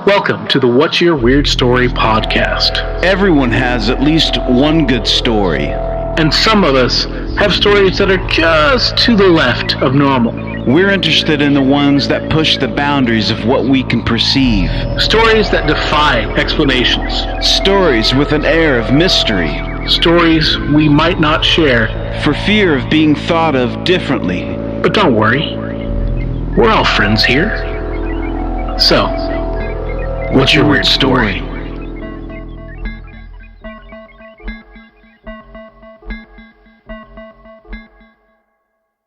Welcome to the What's Your Weird Story podcast. Everyone has at least one good story. And some of us have stories that are just to the left of normal. We're interested in the ones that push the boundaries of what we can perceive. Stories that defy explanations. Stories with an air of mystery. Stories we might not share for fear of being thought of differently. But don't worry, we're all friends here. So, what's your weird story?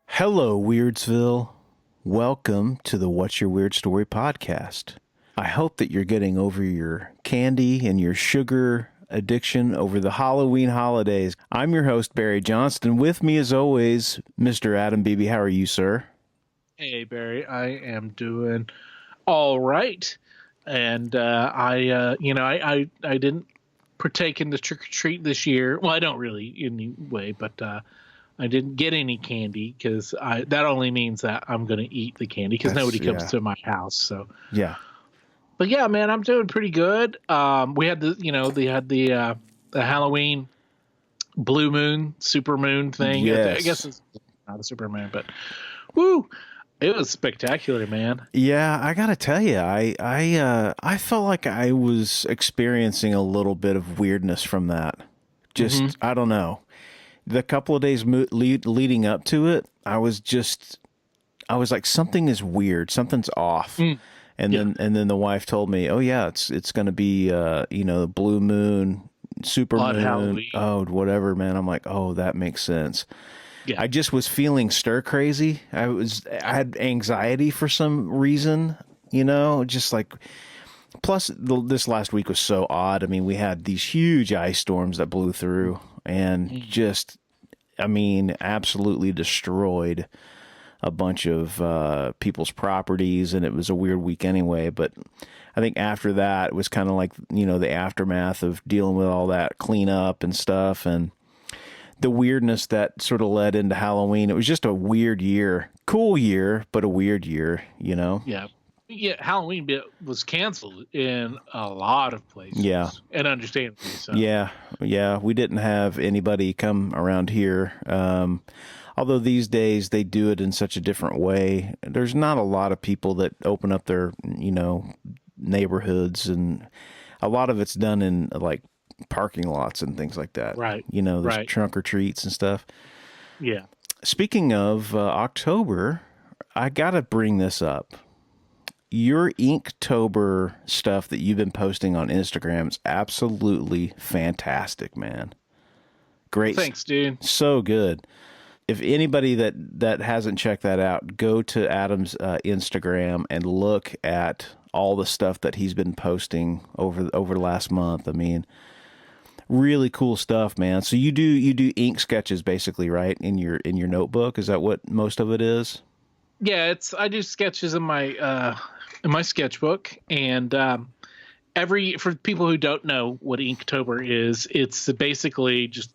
Hello, Weirdsville. Welcome to the What's Your Weird Story podcast. I hope that you're getting over your candy and your sugar addiction over the Halloween holidays. I'm your host, Barry Johnston. With me, as always, Mr. Adam Beebe. How are you, sir? Hey, Barry. I am doing all right. And I didn't partake in the trick-or-treat this year. Well, I don't really anyway, but I didn't get any candy because that only means that I'm going to eat the candy because nobody comes to my house. So yeah. But yeah, man, I'm doing pretty good. We had the Halloween blue moon, super moon thing. Yes. I guess it's not a super moon, but woo, it was spectacular, man. Yeah, I gotta tell you, I felt like I was experiencing a little bit of weirdness from that. Just I don't know. The couple of days leading up to it, I was like, something is weird, something's off. And then the wife told me, "Oh yeah, it's going to be blue moon, super moon, Halloween. Oh whatever, man." I'm like, "Oh, that makes sense." Yeah. I just was feeling stir crazy. I had anxiety for some reason, just like. Plus, this last week was so odd. I mean, we had these huge ice storms that blew through and absolutely destroyed a bunch of people's properties, and it was a weird week anyway. But I think after that, it was kind of like, the aftermath of dealing with all that cleanup and stuff, and the weirdness that sort of led into Halloween. It was just a weird year. Cool year, but a weird year, Yeah. Yeah, Halloween was canceled in a lot of places. Yeah. And understandably so. Yeah. We didn't have anybody come around here. Although these days they do it in such a different way. There's not a lot of people that open up their, neighborhoods, and a lot of it's done in like parking lots and things like that. Right. There's trunk or treats and stuff. Yeah. Speaking of October, I got to bring this up. Your Inktober stuff that you've been posting on Instagram is absolutely fantastic, man. Great. Thanks, dude. So good. If anybody that hasn't checked that out, go to Adam's Instagram and look at all the stuff that he's been posting over the last month. I mean, really cool stuff, man. So you do ink sketches basically, right? In your notebook. Is that what most of it is? Yeah, I do sketches in my sketchbook, and for people who don't know what Inktober is, it's basically just,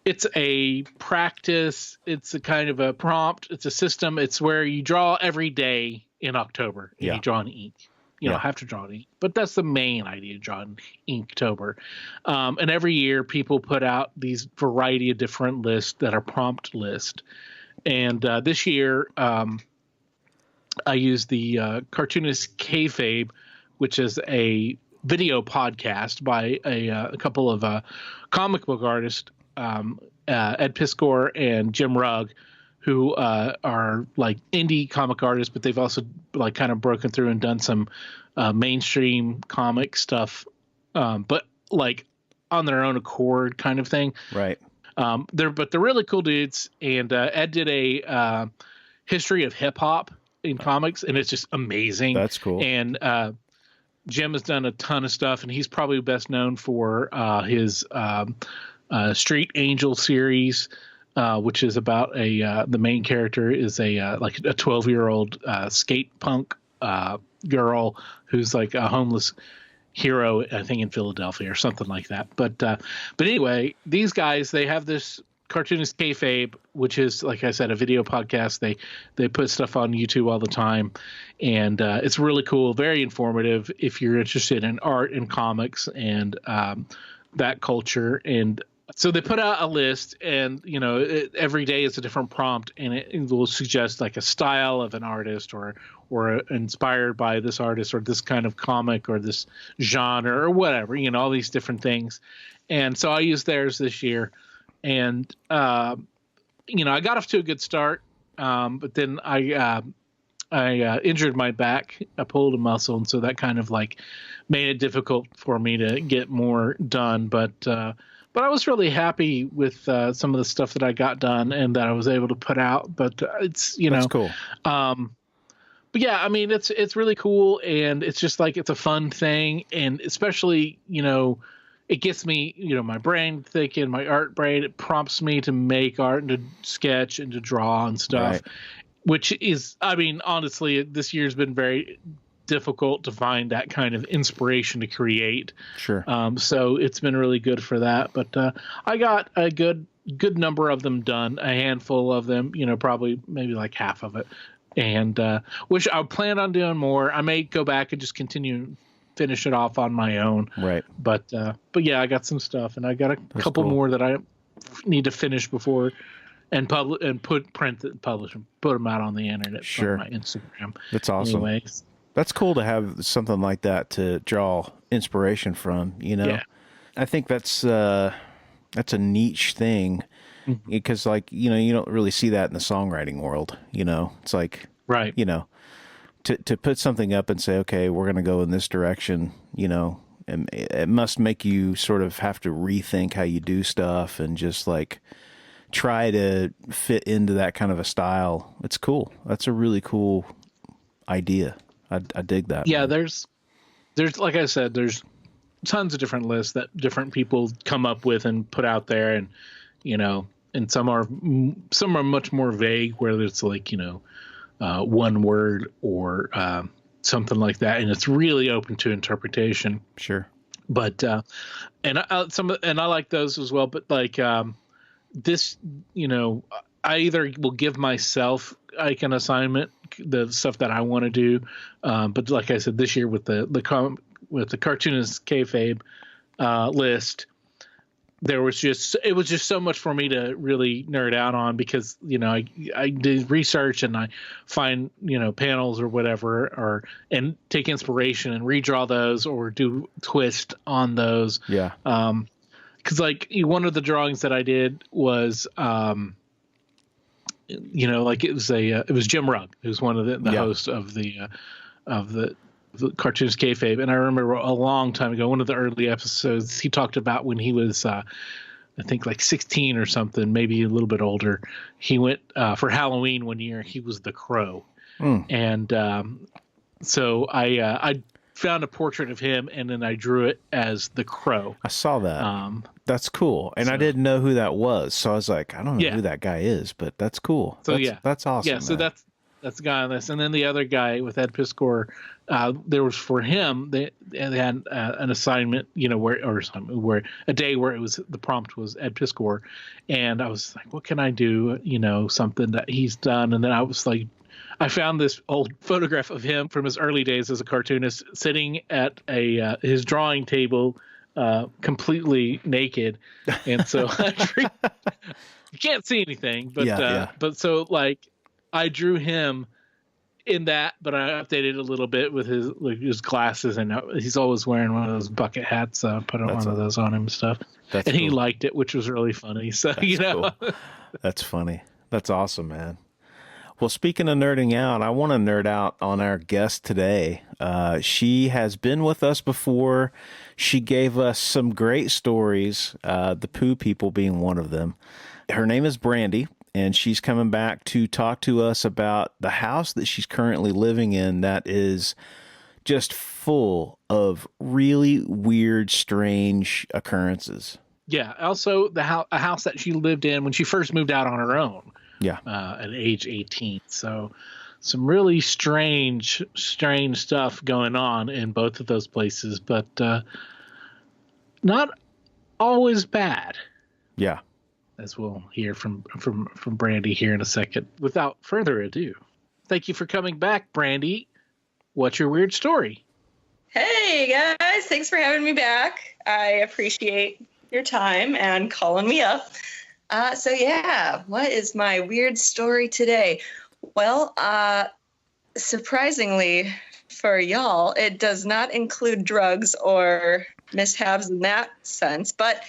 it's a practice, it's a kind of a prompt, it's a system, it's where you draw every day in October, and you draw an ink. You don't have to draw an ink, but that's the main idea, drawing Inktober. And every year people put out these variety of different lists that are prompt lists. And this year, I used the Cartoonist Kayfabe, which is a video podcast by a couple of comic book artists, Ed Piskor and Jim Rugg, who are like indie comic artists, but they've also like kind of broken through and done some mainstream comic stuff, but like on their own accord kind of thing. Right. They're really cool dudes, and Ed did a history of hip hop in comics, and it's just amazing. That's cool. And Jim has done a ton of stuff, and he's probably best known for his Street Angel series, which is about the main character is a 12-year-old skate punk girl who's like a homeless hero, I think in Philadelphia or something like that. But anyway, these guys, they have this Cartoonist Kayfabe, which is, like I said, a video podcast. They put stuff on YouTube all the time, and it's really cool, very informative if you're interested in art and comics and that culture. And so they put out a list, and every day is a different prompt, and it will suggest like a style of an artist or inspired by this artist or this kind of comic or this genre or whatever, all these different things. And so I used theirs this year, and I got off to a good start, but then I injured my back. I pulled a muscle, and so that kind of like made it difficult for me to get more done. But I was really happy with some of the stuff that I got done and that I was able to put out. But it's That's cool. But yeah, I mean it's really cool, and it's just like it's a fun thing, and especially it gets me my brain thinking, my art brain. It prompts me to make art and to sketch and to draw and stuff, Right. which is, I mean, honestly, this year's been very difficult to find that kind of inspiration to create. Sure. So it's been really good for that. But I got a good number of them done, a handful of them, probably maybe like half of it. And which I plan on doing more. I may go back and just finish it off on my own. Right. But yeah, I got some stuff, and I got a couple more that I need to finish before and publish and print and publish them, put them out on the internet. Sure. On my Instagram. That's awesome. Anyways. That's cool to have something like that to draw inspiration from, Yeah. I think that's a niche thing, because like, you don't really see that in the songwriting world, it's like, Right. To put something up and say, okay, we're going to go in this direction, and it must make you sort of have to rethink how you do stuff and just like try to fit into that kind of a style. It's cool. That's a really cool idea. I dig that. Yeah, there's like I said, there's tons of different lists that different people come up with and put out there, and and some are much more vague, where it's like one word or something like that, and it's really open to interpretation. Sure. But and I like those as well. But like this, I either will give myself like an assignment, the stuff that I want to do. But like I said, this year with the Cartoonist Kayfabe list, it was just so much for me to really nerd out on, because I did research and I find panels or whatever, and take inspiration and redraw those or do twist on those. Yeah. Because like one of the drawings that I did was like it was Jim Rugg, who's one of the hosts of the Cartoonist Kayfabe. And I remember a long time ago, one of the early episodes, he talked about when he was I think like 16 or something, maybe a little bit older. He went for Halloween one year. He was the Crow. And so I found a portrait of him, and then I drew it as the Crow. I saw that. That's cool. And I didn't know who that was. So I was like, I don't know who that guy is, but that's cool. So that's awesome. Yeah. So man. that's the guy on this. And then the other guy with Ed Piskor, there was for him, they had an assignment, where a day where it was, the prompt was Ed Piskor. And I was like, what can I do? Something that he's done. And then I was like, I found this old photograph of him from his early days as a cartoonist, sitting at his drawing table, completely naked. And so you can't see anything, but but so like I drew him in that, but I updated it a little bit with his glasses, and he's always wearing one of those bucket hats. Put one of those on him and stuff, and cool. He liked it, which was really funny. So that's cool. That's funny. That's awesome, man. Well, speaking of nerding out, I want to nerd out on our guest today. She has been with us before. She gave us some great stories, the Pooh People being one of them. Her name is Brandy, and she's coming back to talk to us about the house that she's currently living in that is just full of really weird, strange occurrences. Yeah. Also, a house that she lived in when she first moved out on her own. Yeah. At age 18. So some really strange stuff going on in both of those places, but not always bad. Yeah. as we'll hear from Brandy here in a second. Without further ado, thank you for coming back, Brandy. What's your weird story? Hey guys, thanks for having me back. I appreciate your time and calling me up. So yeah, what is my weird story today? Well, surprisingly for y'all, it does not include drugs or mishaps in that sense, but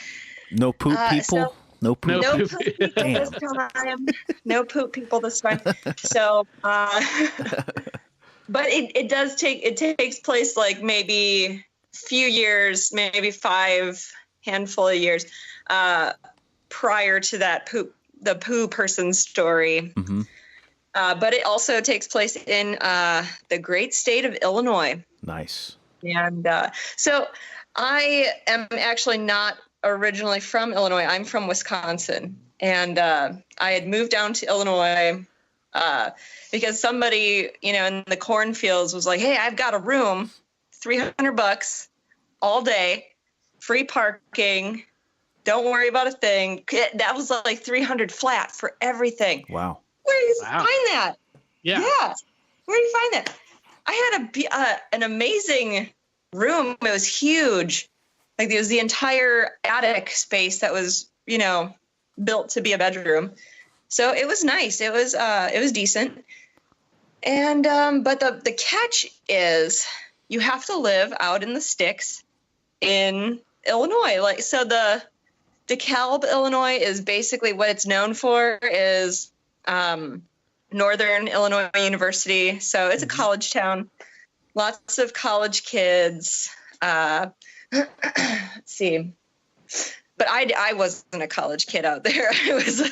no poop people. No poop. No poop people this time. No poop people this time. So, but it takes place like maybe few years, maybe 5 handful of years prior to the poo person story. Mm-hmm. But it also takes place in the great state of Illinois. Nice. And so I am actually not originally from Illinois. I'm from Wisconsin. And I had moved down to Illinois because somebody, in the cornfields was like, hey, I've got a room, $300 all day, free parking. Don't worry about a thing. That was like $300 flat for everything. Wow. Where do you find that? Yeah. Where do you find that? I had an amazing room. It was huge. Like, it was the entire attic space that was, built to be a bedroom. So it was nice. It was decent. And but the catch is you have to live out in the sticks in Illinois. Like, so the DeKalb, Illinois is basically what it's known for is Northern Illinois University. So it's a college town. Lots of college kids. Let's see. But I wasn't a college kid out there. I was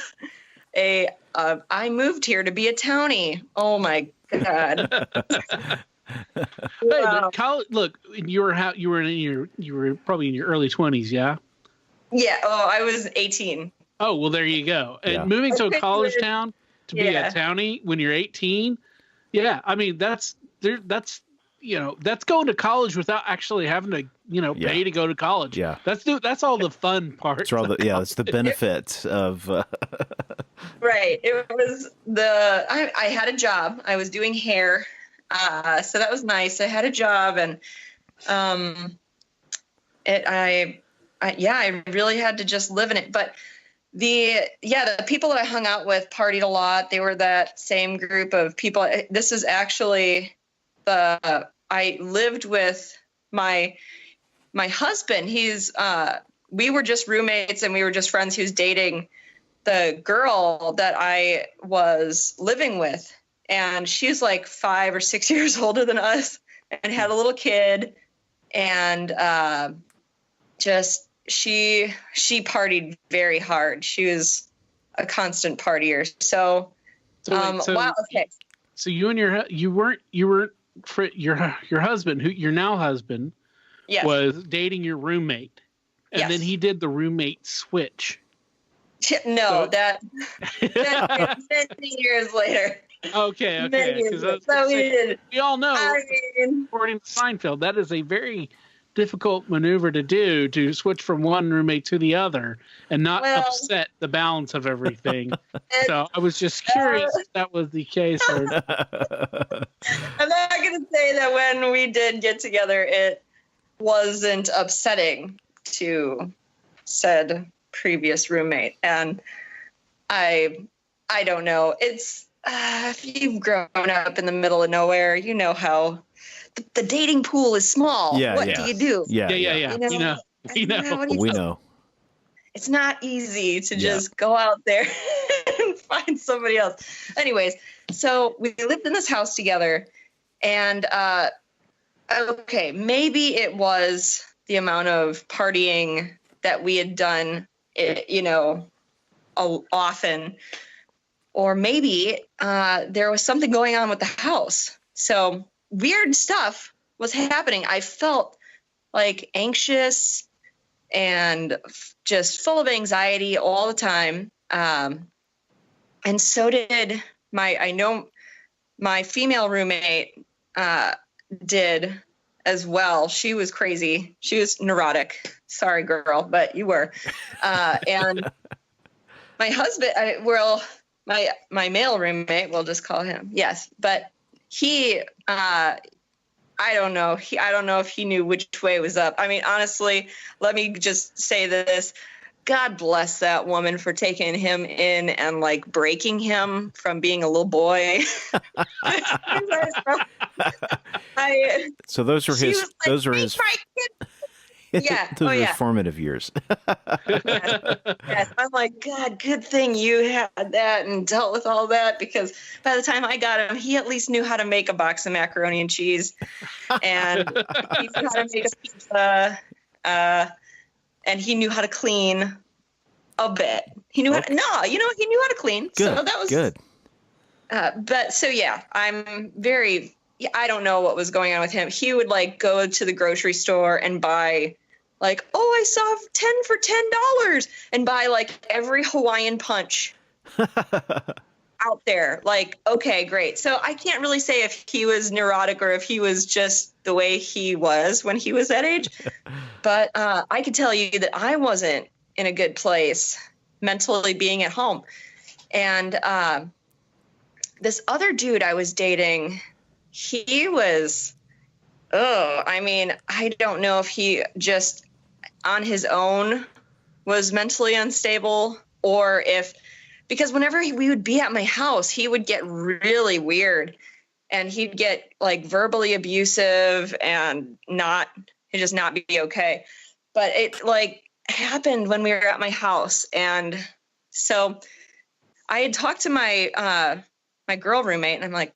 I moved here to be a townie. Oh my God. Wow. College, look, you were probably in your early 20s, yeah? Yeah. Oh, I was 18. Oh, well, there you go. And moving to a college town to be a townie when you're 18. Yeah. I mean, that's going to college without actually having to, pay to go to college. Yeah. That's all the fun part. It's the benefit of. Right. It was I had a job. I was doing hair. So that was nice. I had a job and, I really had to just live in it. But the people that I hung out with partied a lot. They were that same group of people. This is actually I lived with my husband. He's, we were just roommates and we were just friends. He was dating the girl that I was living with. And she's like 5 or 6 years older than us and had a little kid. And, she partied very hard. She was a constant partier. So wow. Okay. So you and your husband, who your now husband, was dating your roommate, and then he did the roommate switch. No, so, that many years later. Okay. Because we all know, according to Seinfeld, that is a very difficult maneuver to do, to switch from one roommate to the other and not upset the balance of everything. So I was just curious if that was the case. Or... I'm not going to say that when we did get together, it wasn't upsetting to said previous roommate. And I don't know. It's if you've grown up in the middle of nowhere, you know how the dating pool is small. What do you do? Yeah. We know. It's not easy to just go out there and find somebody else. Anyways, so we lived in this house together, and maybe it was the amount of partying that we had done, often, or maybe there was something going on with the house. So weird stuff was happening. I felt like anxious and just full of anxiety all the time. And so did my female roommate did as well. She was crazy. She was neurotic. Sorry, girl, but you were. And my husband, my male roommate, we'll just call him. Yes. But he, I don't know. I don't know if he knew which way was up. I mean, honestly, let me just say this. God bless that woman for taking him in and like breaking him from being a little boy. So those were his. Like, those were his. Yeah. Those were formative years. Yes. I'm like, God, good thing you had that and dealt with all that, because by the time I got him, he at least knew how to make a box of macaroni and cheese, and he knew how to make a pizza, and he knew how to clean a bit. He knew he knew how to clean. Good. So that was good. But so yeah, I don't know what was going on with him. He would like go to the grocery store and buy like, I saw 10 for $10 and buy like every Hawaiian Punch out there. Like, okay, great. So I can't really say if he was neurotic or if he was just the way he was when he was that age. But I can tell you that I wasn't in a good place mentally being at home. And this other dude I was dating, he was, I don't know if he just on his own was mentally unstable or because whenever we would be at my house, he would get really weird and he'd get like verbally abusive and he'd just not be okay. But it like happened when we were at my house. And so I had talked to my girl roommate and I'm like,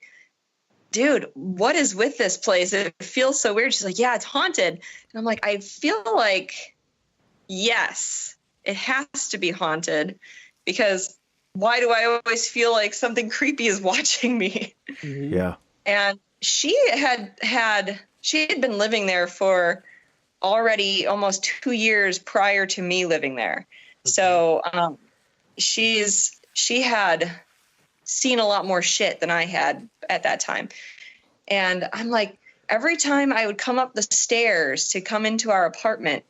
dude, what is with this place? It feels so weird. She's like, yeah, it's haunted. And I'm like, I feel like, yes, it has to be haunted, because why do I always feel like something creepy is watching me? Mm-hmm. Yeah. And she had been living there for already almost 2 years prior to me living there. Okay. So she had seen a lot more shit than I had at that time. And I'm like, every time I would come up the stairs to come into our apartment,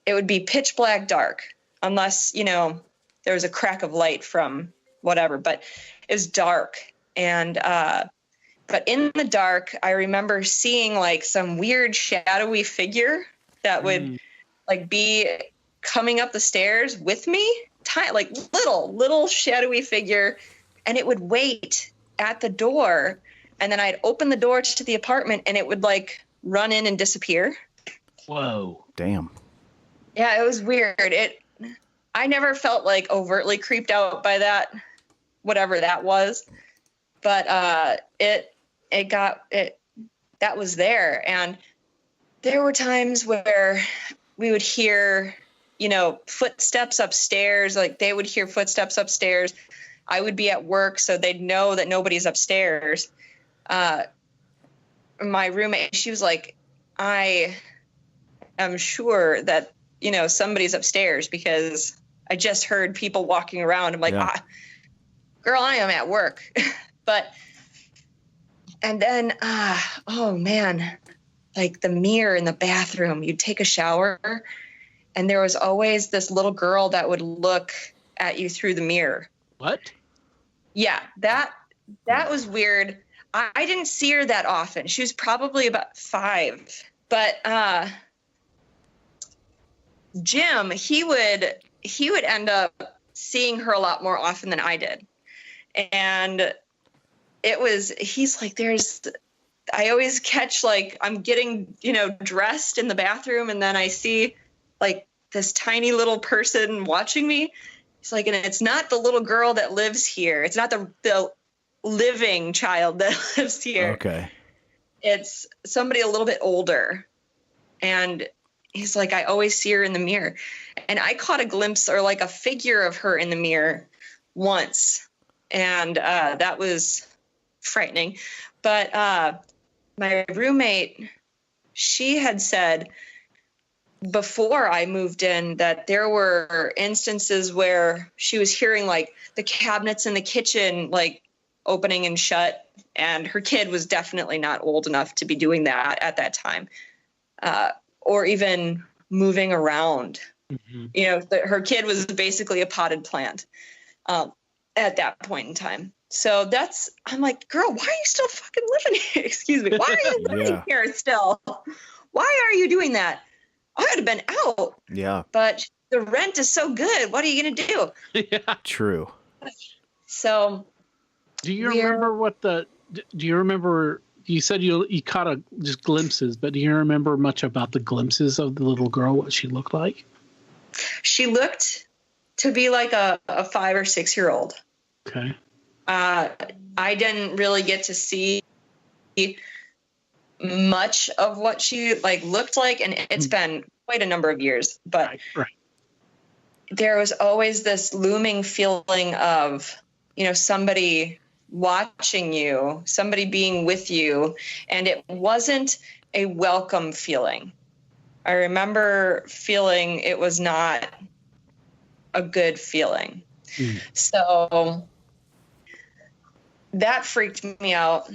it would be pitch black dark, unless, there was a crack of light from whatever, but it was dark. And, but in the dark, I remember seeing like some weird shadowy figure that would like be coming up the stairs with me, like little shadowy figure. And it would wait at the door, and then I'd open the door to the apartment and it would like run in and disappear. Whoa. Damn. Yeah, it was weird. I never felt like overtly creeped out by that, whatever that was, but that was there. And there were times where we would hear, footsteps upstairs, like they would hear footsteps upstairs. I would be at work, so they'd know that nobody's upstairs. My roommate, she was like, I am sure that, somebody's upstairs because I just heard people walking around. I'm like, girl, I am at work. And then, oh man, like the mirror in the bathroom, you'd take a shower and there was always this little girl that would look at you through the mirror. What? Yeah, that was weird. I didn't see her that often. She was probably about 5. But Jim, he would end up seeing her a lot more often than I did. And he's like, I always catch like I'm getting, dressed in the bathroom and then I see like this tiny little person watching me. It's like, and it's not the little girl that lives here. It's not the living child that lives here. Okay. It's somebody a little bit older. And he's like, I always see her in the mirror. And I caught a glimpse or like a figure of her in the mirror once. And that was frightening. But my roommate, she had said before I moved in that there were instances where she was hearing like the cabinets in the kitchen like opening and shut, and her kid was definitely not old enough to be doing that at that time, or even moving around You know, her kid was basically a potted plant at that point in time. So I'm like, girl, why are you still fucking living here? Excuse me. Why are you living here still? Why are you doing that? I would have been out. Yeah. But the rent is so good. What are you going to do? Yeah. True. So. Do you remember you said you caught just glimpses, but do you remember much about the glimpses of the little girl, what she looked like? She looked to be like a 5 or 6 year old. Okay. I didn't really get to see much of what she looked like, and it's been quite a number of years, but right. There was always this looming feeling of, you know, somebody watching you, somebody being with you, and it wasn't a welcome feeling. I remember feeling it was not a good feeling. So that freaked me out.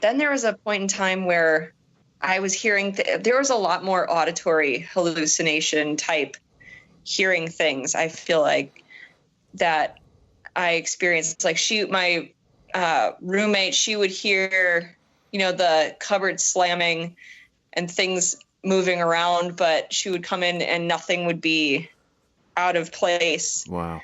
Then there was a point in time where I was hearing, there was a lot more auditory hallucination type hearing things. I feel like that I experienced, like my roommate, she would hear, you know, the cupboard slamming and things moving around, but she would come in and nothing would be out of place. Wow.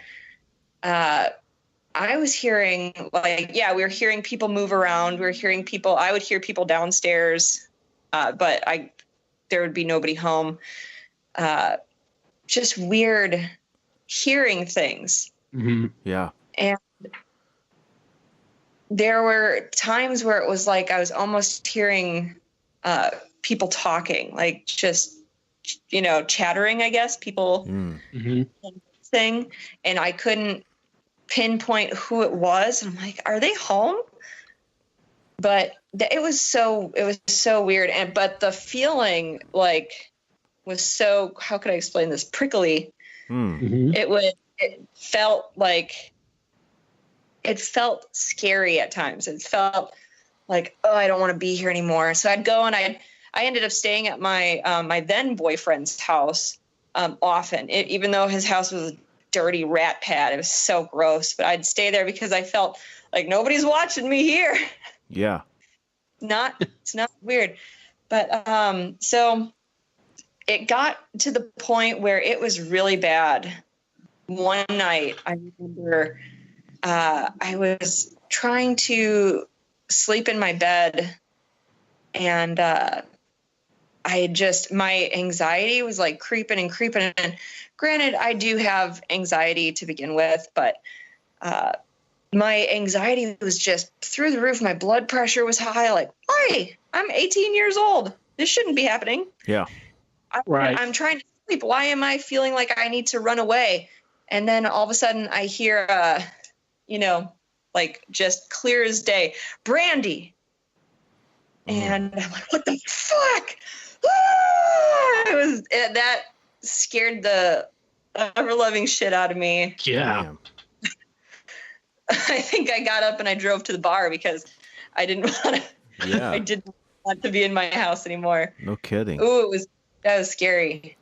I was hearing we were hearing people move around. We were hearing people. I would hear people downstairs, but there would be nobody home. Just weird hearing things. Mm-hmm. Yeah. And there were times where it was like I was almost hearing people talking, like just, you know, chattering, I guess, people thing. And I couldn't pinpoint who it was. And I'm like, are they home? But it was so weird. But the feeling was so, how could I explain this? Prickly. It felt scary at times. It felt like, oh, I don't want to be here anymore. So I'd go and I ended up staying at my my then boyfriend's house often, even though his house was a dirty rat pad. It was so gross, but I'd stay there because I felt like nobody's watching me here. Yeah. It's not weird. But so it got to the point where it was really bad. One night, I remember I was trying to sleep in my bed, and my anxiety was like creeping. And granted, I do have anxiety to begin with, but my anxiety was just through the roof. My blood pressure was high. Like, why? I'm 18 years old. This shouldn't be happening. Yeah. I'm trying to sleep. Why am I feeling like I need to run away? And then all of a sudden I hear, like just clear as day, Brandy. And I'm like, what the fuck? That scared the ever-loving shit out of me. Yeah. I think I got up and I drove to the bar because I didn't want to. Yeah. I didn't want to be in my house anymore. No kidding. Ooh, that was scary.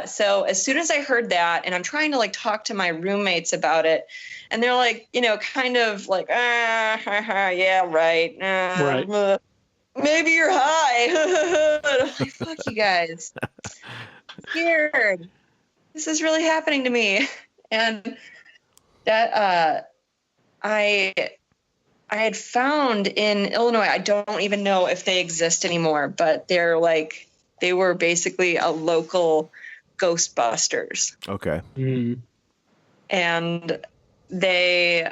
So as soon as I heard that, and I'm trying to talk to my roommates about it, and they're like, kind of like, yeah, right. Right. Maybe you're high. I'm like, fuck you guys. Scared. This is really happening to me. And that I had found in Illinois, I don't even know if they exist anymore, but they were basically a local Ghostbusters. Okay. Mm. And they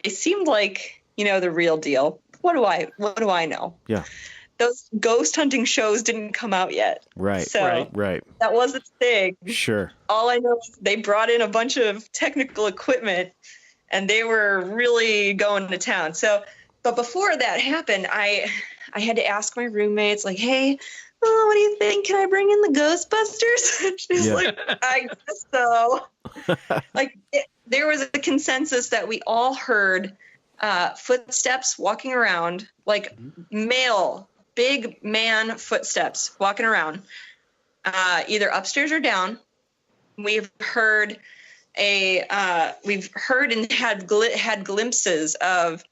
seemed like, the real deal. What do I know? Yeah. Those ghost hunting shows didn't come out yet. Right. So right. that wasn't a thing. Sure. All I know is they brought in a bunch of technical equipment and they were really going to town. So, but before that happened, I had to ask my roommates, like, hey, what do you think? Can I bring in the Ghostbusters? She's like, I guess so. There was a consensus that we all heard footsteps walking around, like male, big man footsteps walking around. either upstairs or down. We've heard and had glimpses of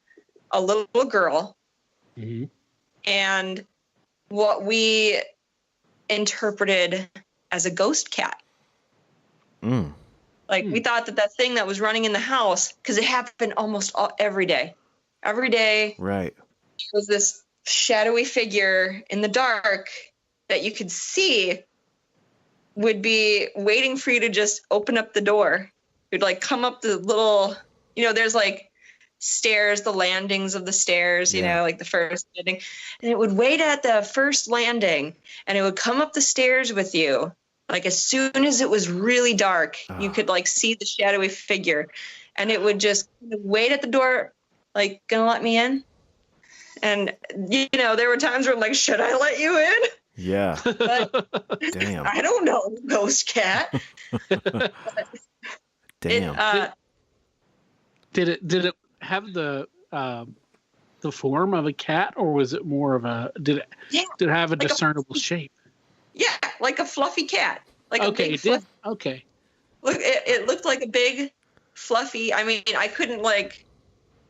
a little girl, and what we interpreted as a ghost cat. Like we thought that thing that was running in the house, because it happened almost every day. Every day, right? There was this shadowy figure in the dark that you could see would be waiting for you to just open up the door. It would like come up the little, there's like stairs, the landings of the stairs, like the first landing, and it would wait at the first landing, and it would come up the stairs with you. Like as soon as it was really dark, you could like see the shadowy figure, and it would just wait at the door, like, gonna let me in. And there were times where I'm like, should I let you in? Yeah. But, damn. I don't know, ghost cat. Damn. Did it have the form of a cat, or was it more of a? Did it have a discernible shape? Yeah, like a fluffy cat. Like okay, a big it did. Okay. Look, it looked like a big, fluffy. I mean, I couldn't like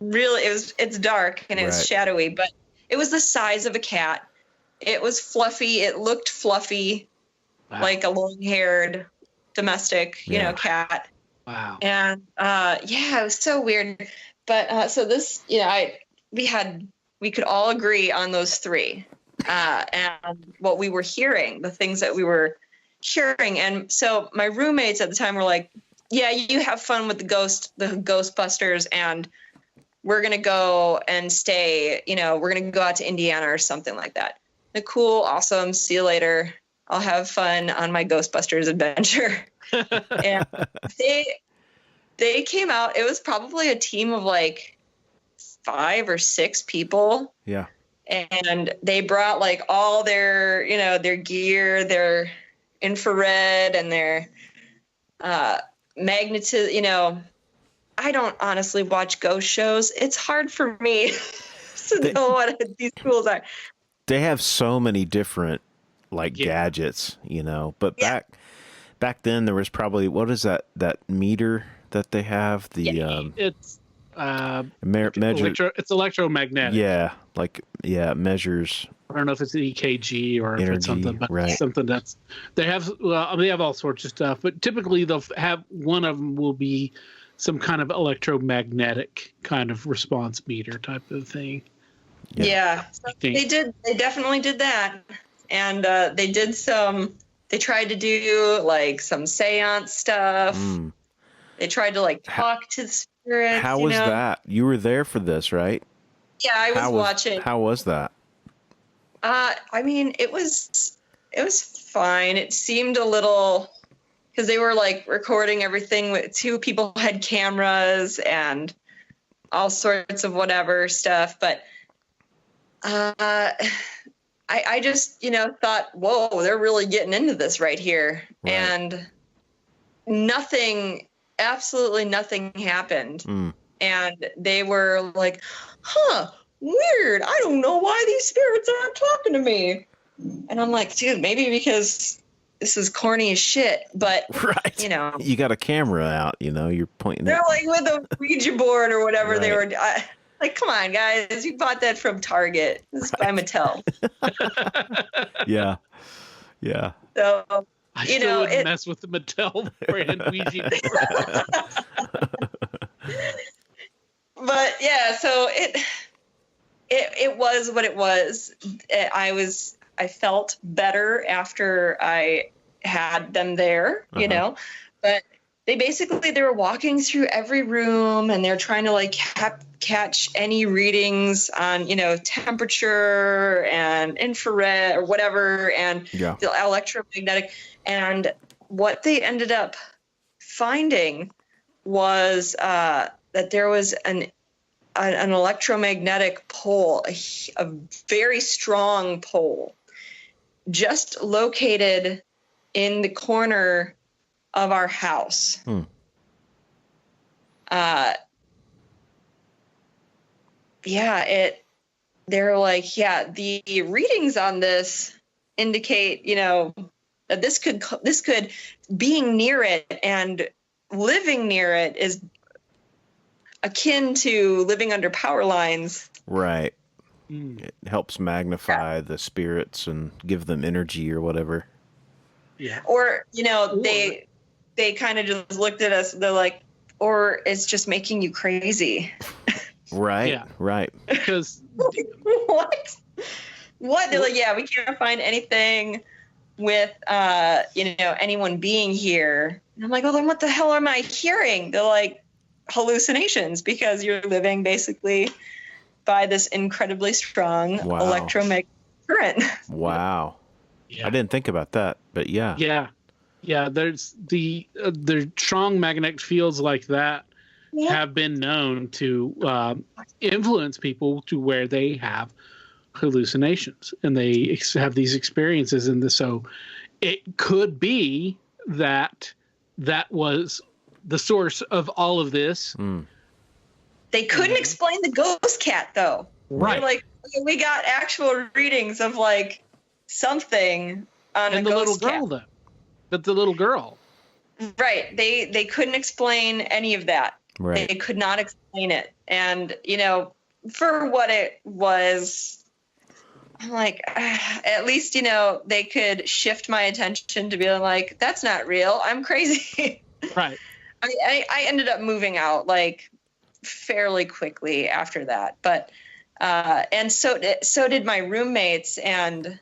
really. It's dark and it was shadowy, but it was the size of a cat. It was fluffy. It looked fluffy, like a long-haired domestic, cat. Wow. And it was so weird. But so this, we could all agree on those three, and what we were hearing, the things that we were hearing. And so my roommates at the time were like, "Yeah, you have fun with the Ghostbusters, and we're gonna go and stay. We're gonna go out to Indiana or something like that." Like, cool, awesome. See you later. I'll have fun on my Ghostbusters adventure. And they came out. It was probably a team of like 5 or 6 people. Yeah. And they brought like all their, their gear, their infrared and their magnetism. I don't honestly watch ghost shows. It's hard for me to know what these tools are. They have so many different gadgets, but back then there was probably, what is that meter that they have? It's it's electromagnetic. It measures. I don't know if it's an EKG or energy, if it's something, but right. Something that's they have all sorts of stuff, but typically they'll have one of them will be some kind of electromagnetic kind of response meter type of thing. Yeah. So they definitely did that. And they tried to do like some seance stuff. They tried to like talk to the spirits. How was that? You were there for this, right? Yeah, I was watching. How was that? I mean, it was fine. It seemed a little, because they were like recording everything with 2 people had cameras and all sorts of whatever stuff. But I just, thought, whoa, they're really getting into this right here. Right. And absolutely nothing happened. And they were like, weird. I don't know why these spirits aren't talking to me. And I'm like, dude, maybe because this is corny as shit, but right. You got a camera out, you're pointing. They're like with a Ouija board or whatever. Right. They were like, come on, guys, you bought that from Target. This is by Mattel. Yeah. So I still wouldn't mess with the Mattel brand Ouija board. But yeah, so it was what it was. I felt better after I had them there, but they were walking through every room and they're trying to like catch any readings on, temperature and infrared or whatever, and the electromagnetic. And what they ended up finding was that there was an electromagnetic pole, a very strong pole, just located in the corner of our house. They're like, the readings on this indicate, that this could being near it and living near it is akin to living under power lines. Right. It helps magnify the spirits and give them energy or whatever. Yeah. Or, they kind of just looked at us. They're like, or it's just making you crazy. Right. Yeah. Right. Because What? They're like, yeah, we can't find anything with, anyone being here. And I'm like, well, then what the hell am I hearing? They're like, hallucinations, because you're living basically by this incredibly strong electromagnetic current. Wow. Yeah. I didn't think about that, but yeah. Yeah. There's the strong magnetic fields like that have been known to influence people to where they have hallucinations and they have these experiences in this. So it could be that was the source of all of this. They couldn't explain the ghost cat, though. Right. They're like, we got actual readings of like something on and a the ghost little cat. girl, though. But the little girl. Right. They couldn't explain any of that. Right. They could not explain it. And, for what it was, I'm like, at least, they could shift my attention to be like, that's not real. I'm crazy. Right. I ended up moving out like fairly quickly after that. But, and so did my roommates, and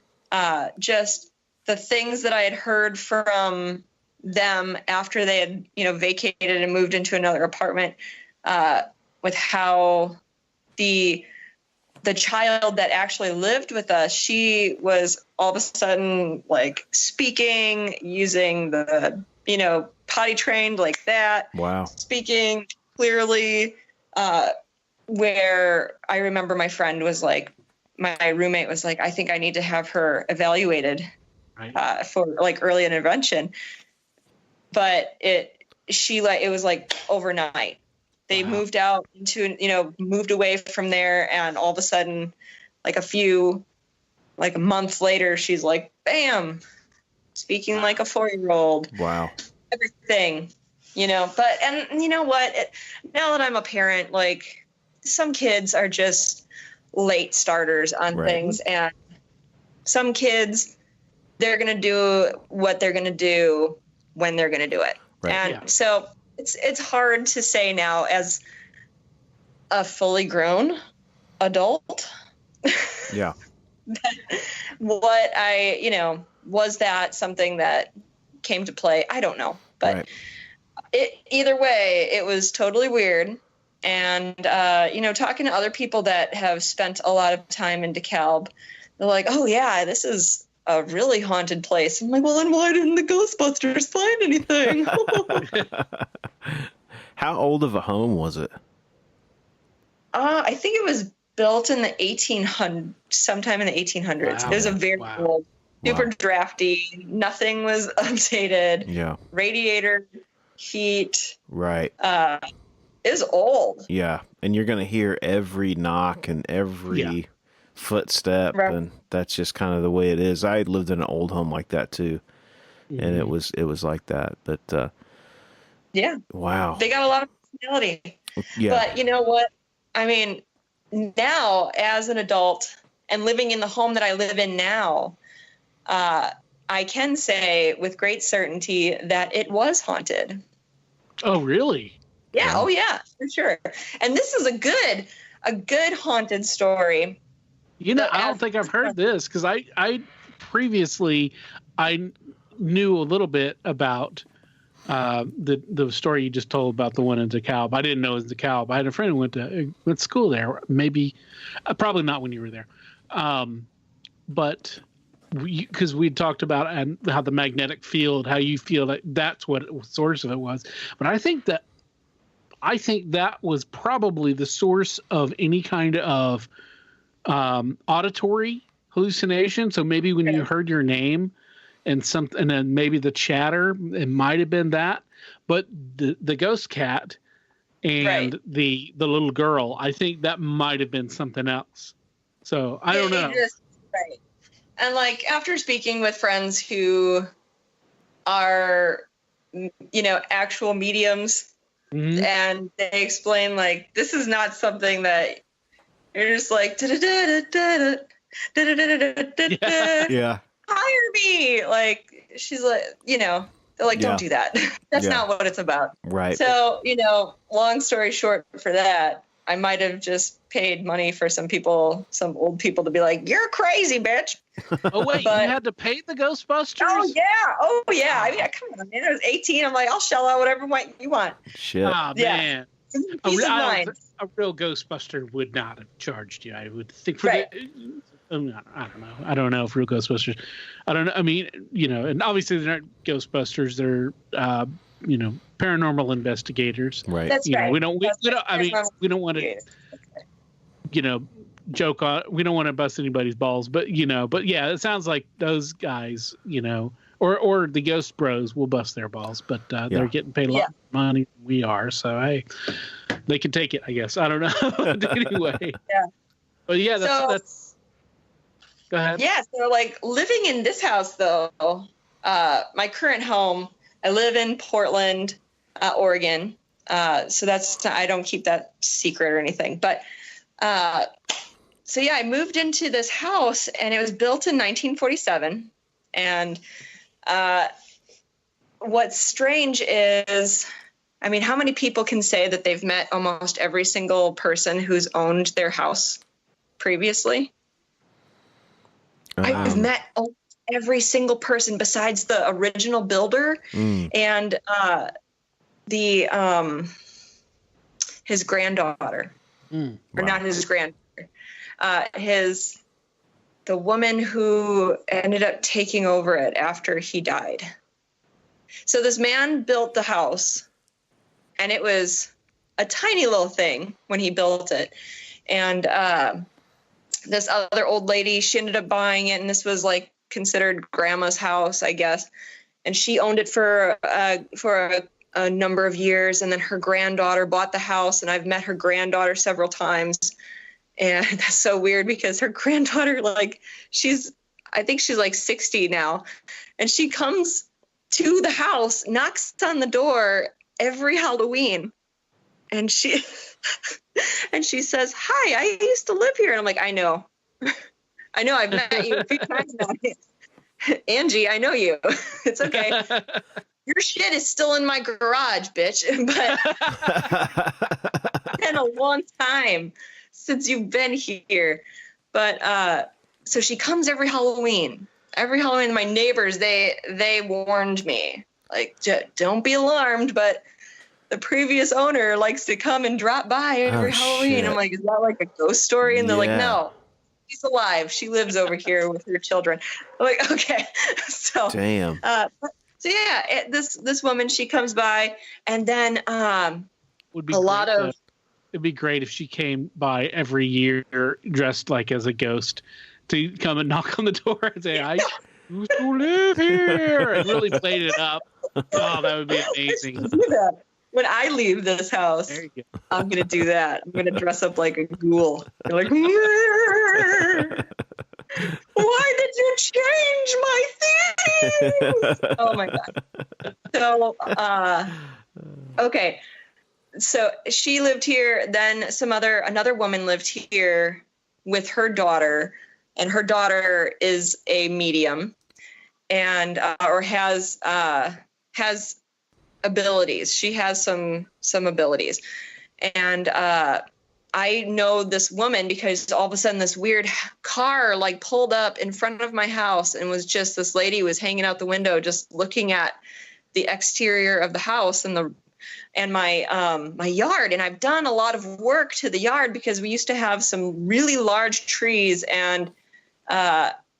just the things that I had heard from them after they had, vacated and moved into another apartment, with how the child that actually lived with us, she was all of a sudden like speaking, using the, potty trained like that. Wow. Speaking clearly, where I remember my friend was like, my roommate was like, I think I need to have her evaluated for like early intervention. But it was like overnight. They moved out into, moved away from there. And all of a sudden, like a month later, she's like, bam, speaking like a 4-year-old. Wow. Everything, but, and you know what, now that I'm a parent, like some kids are just late starters on things, and some kids, they're going to do what they're going to do when they're going to do it. Right. And so it's hard to say now as a fully grown adult. Yeah. What was that something that came to play? I don't know, but either way, it was totally weird. And, talking to other people that have spent a lot of time in DeKalb, they're like, oh yeah, this is a really haunted place. I'm like, well, then why didn't the Ghostbusters find anything? How old of a home was it? I think it was built in the 1800s, sometime in the 1800s. Wow. It was a very old, super drafty. Nothing was updated. Yeah. Radiator, heat. Right. It was old. Yeah. And you're going to hear every knock and every footstep. Right. And that's just kind of the way it is. I lived in an old home like that too. Mm-hmm. And it was like that. But, yeah. Wow. They got a lot of personality. Yeah. But you know what? I mean, now as an adult and living in the home that I live in now, I can say with great certainty that it was haunted. Oh, really? Yeah. Oh, yeah, for sure. And this is a good haunted story. I don't think I've heard this because I previously I knew a little bit about the story you just told about the one in DeKalb. I didn't know it was DeKalb. I had a friend who went to school there. Maybe, probably not when you were there, but because we talked about and how the magnetic field, how you feel that's what the source of it was. But I think that was probably the source of any kind of auditory hallucination. So maybe when you heard your name. And then maybe the chatter, it might have been that, but the ghost cat and the little girl, I think that might have been something else. So I don't know. Right. And like after speaking with friends who are, actual mediums. Mm-hmm. And they explain, like, this is not something that you're just like, yeah. Hire me. Like, she's like, they're like, don't do that. That's not what it's about. Right. So, long story short for that, I might have just paid money for some old people to be like, you're crazy, bitch. Oh, wait, you had to pay the Ghostbusters? Oh, yeah. I mean, come on, man. I was 18. I'm like, I'll shell out whatever you want. Shit. Oh, man. Peace of mind. A real Ghostbuster would not have charged you, I would think. For I don't know. I don't know if real Ghostbusters. I don't know. I mean, and obviously they're not Ghostbusters. They're, paranormal investigators. Right. That's right. We don't want to, joke on. We don't want to bust anybody's balls, but yeah, it sounds like those guys, or the Ghost Bros will bust their balls, but they're getting paid a lot of money than we are, so they can take it, I guess. I don't know. Anyway. Yeah. But yeah, that's. Go ahead. Yeah, so like living in this house though, my current home, I live in Portland, Oregon. So I don't keep that secret or anything. But so yeah, I moved into this house and it was built in 1947. And what's strange is, I mean, how many people can say that they've met almost every single person who's owned their house previously? I've met every single person besides the original builder and his granddaughter, or not his granddaughter, the woman who ended up taking over it after he died. So this man built the house, and it was a tiny little thing when he built it, and this other old lady, she ended up buying it, and this was like considered grandma's house, I guess. And she owned it for a number of years. And then her granddaughter bought the house, and I've met her granddaughter several times. And that's so weird because her granddaughter, like, I think she's like 60 now. And she comes to the house, knocks on the door every Halloween. And she says, "Hi, I used to live here." And I'm like, I know, I've met you a few times now. Angie, I know you. It's okay. Your shit is still in my garage, bitch. But it's been a long time since you've been here. But so she comes every Halloween. My neighbors, they warned me, like, don't be alarmed, but the previous owner likes to come and drop by every Halloween. Shit. I'm like, is that like a ghost story? And they're like, no, she's alive. She lives over here with her children. I'm like, okay. So, damn. So yeah, this woman, she comes by, and then it'd be great if she came by every year dressed like as a ghost to come and knock on the door and say, "I used to live here," and really played it up. Oh, that would be amazing. When I leave this house, I'm going to do that. I'm going to dress up like a ghoul. You're like, why did you change my things? Oh my God. So, okay. So she lived here. Then another woman lived here with her daughter, and her daughter is a medium and, or has abilities. She has some abilities. And I know this woman because all of a sudden this weird car like pulled up in front of my house, and was just, this lady was hanging out the window just looking at the exterior of the house and my yard. And I've done a lot of work to the yard because we used to have some really large trees, and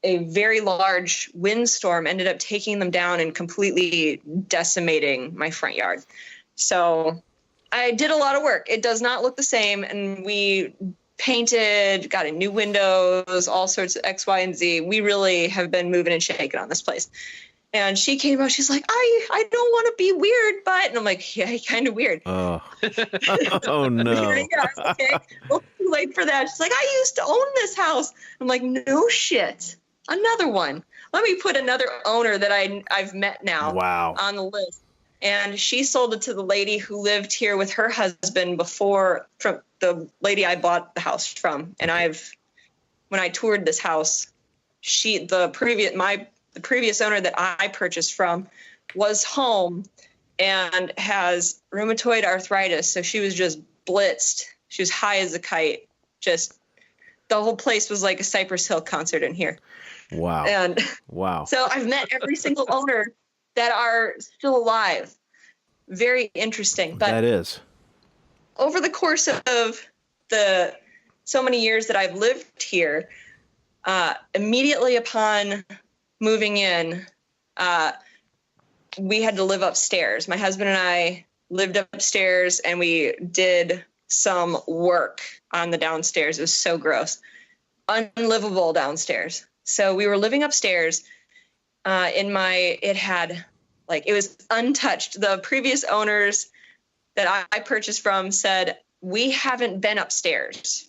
a very large windstorm ended up taking them down and completely decimating my front yard. So I did a lot of work. It does not look the same. And we painted, got in new windows, all sorts of X, Y, and Z. We really have been moving and shaking on this place. And she came out, she's like, I don't want to be weird, but, and I'm like, yeah, kind of weird. Oh no. Yeah, okay. Well, too late for that. She's like, I used to own this house. I'm like, no shit. Another one. let me put another owner that I've met now on the list. And she sold it to the lady who lived here with her husband before, from the lady I bought the house from. And when I toured this house, the previous owner that I purchased from was home and has rheumatoid arthritis. So she was just blitzed. She was high as a kite. Just the whole place was like a Cypress Hill concert in here. Wow. And so I've met every single owner that are still alive. Very interesting. But that is. Over the course of so many years that I've lived here, immediately upon moving in, we had to live upstairs. My husband and I lived upstairs, and we did some work on the downstairs. It was so gross. Unlivable downstairs. So we were living upstairs it was untouched. The previous owners that I purchased from said, we haven't been upstairs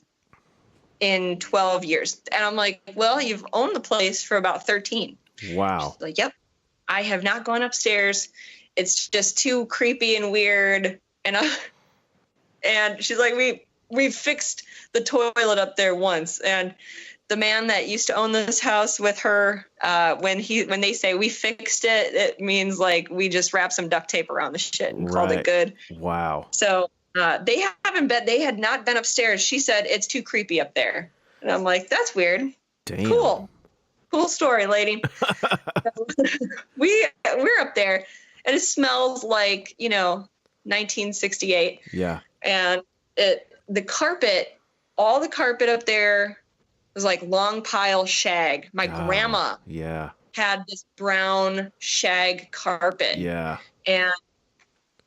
in 12 years. And I'm like, well, you've owned the place for about 13. Wow. She's like, yep, I have not gone upstairs. It's just too creepy and weird. And she's like, we fixed the toilet up there once. And the man that used to own this house with her, when they say we fixed it, it means like we just wrapped some duct tape around the shit and called it good. Wow. So they had not been upstairs. She said it's too creepy up there. And I'm like, that's weird. Damn. Cool story, lady. We're up there, and it smells like, 1968. Yeah. And all the carpet up there was like long pile shag. My grandma had this brown shag carpet. Yeah. And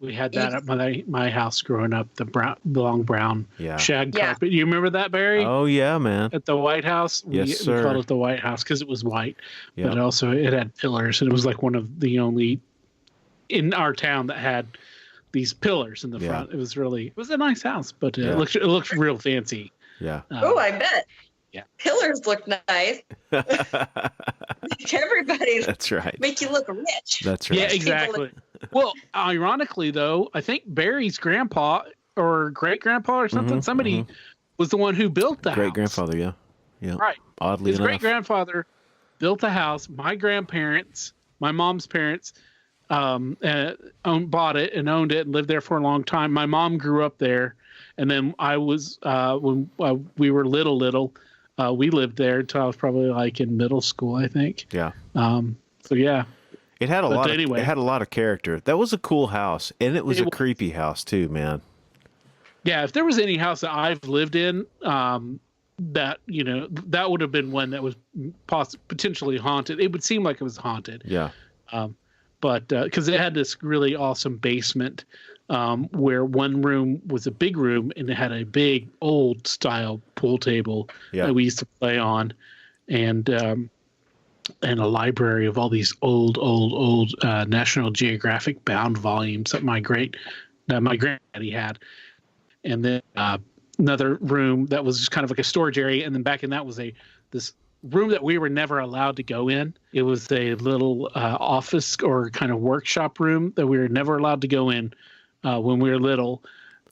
we had that at my house growing up, the long brown shag carpet. You remember that, Barry? Oh, yeah, man. At the White House? Yes, sir. We called it the White House because it was white. Yep. But also it had pillars, and it was like one of the only in our town that had these pillars in the front. It was a nice house, but it looked real fancy. Yeah. I bet. Yeah. Pillars look nice. Everybody. That's right. Make you look rich. That's right. Yeah, exactly. Well, ironically, though, I think Barry's grandpa or great grandpa or something, somebody was the one who built the house. Great grandfather, yeah. Right. Oddly enough. His great grandfather built the house. My grandparents, my mom's parents, bought it and owned it and lived there for a long time. My mom grew up there. And then I was, when we were little, we lived there until I was probably like in middle school, I think. Yeah. So yeah. It had a lot of character. That was a cool house, and it was a creepy house too, man. Yeah, if there was any house that I've lived in, that would have been one that was potentially haunted. It would seem like it was haunted. Yeah. But because it had this really awesome basement, where one room was a big room and it had a big old style pool table that we used to play on, and a library of all these old National Geographic bound volumes that my granddaddy had, and then another room that was just kind of like a storage area, and then back in that was this room that we were never allowed to go in. It was a little office or kind of workshop room that we were never allowed to go in when we were little.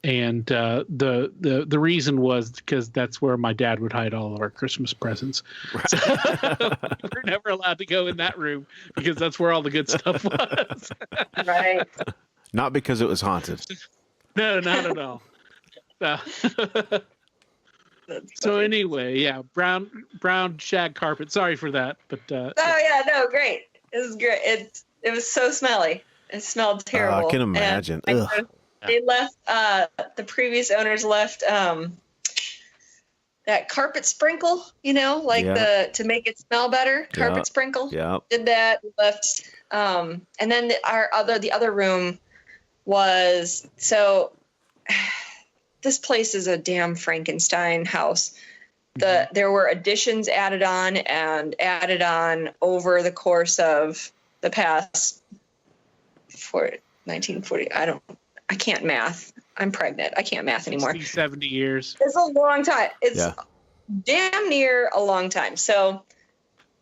And the reason was because that's where my dad would hide all of our Christmas presents. Right. So we were never allowed to go in that room because that's where all the good stuff was. Right. Not because it was haunted. No, not at all. So anyway, yeah, brown shag carpet. Sorry for that, but great. It was great. It was so smelly. It smelled terrible. I can imagine. They left. The previous owners left that carpet sprinkle. To make it smell better. Carpet sprinkle. Yeah. Did that. Left. And then the other room was so. This place is a damn Frankenstein house. There were additions added on over the course of the past 1940. I can't math. I'm pregnant. I can't math anymore. 60, 70 years. It's a long time. It's damn near a long time. So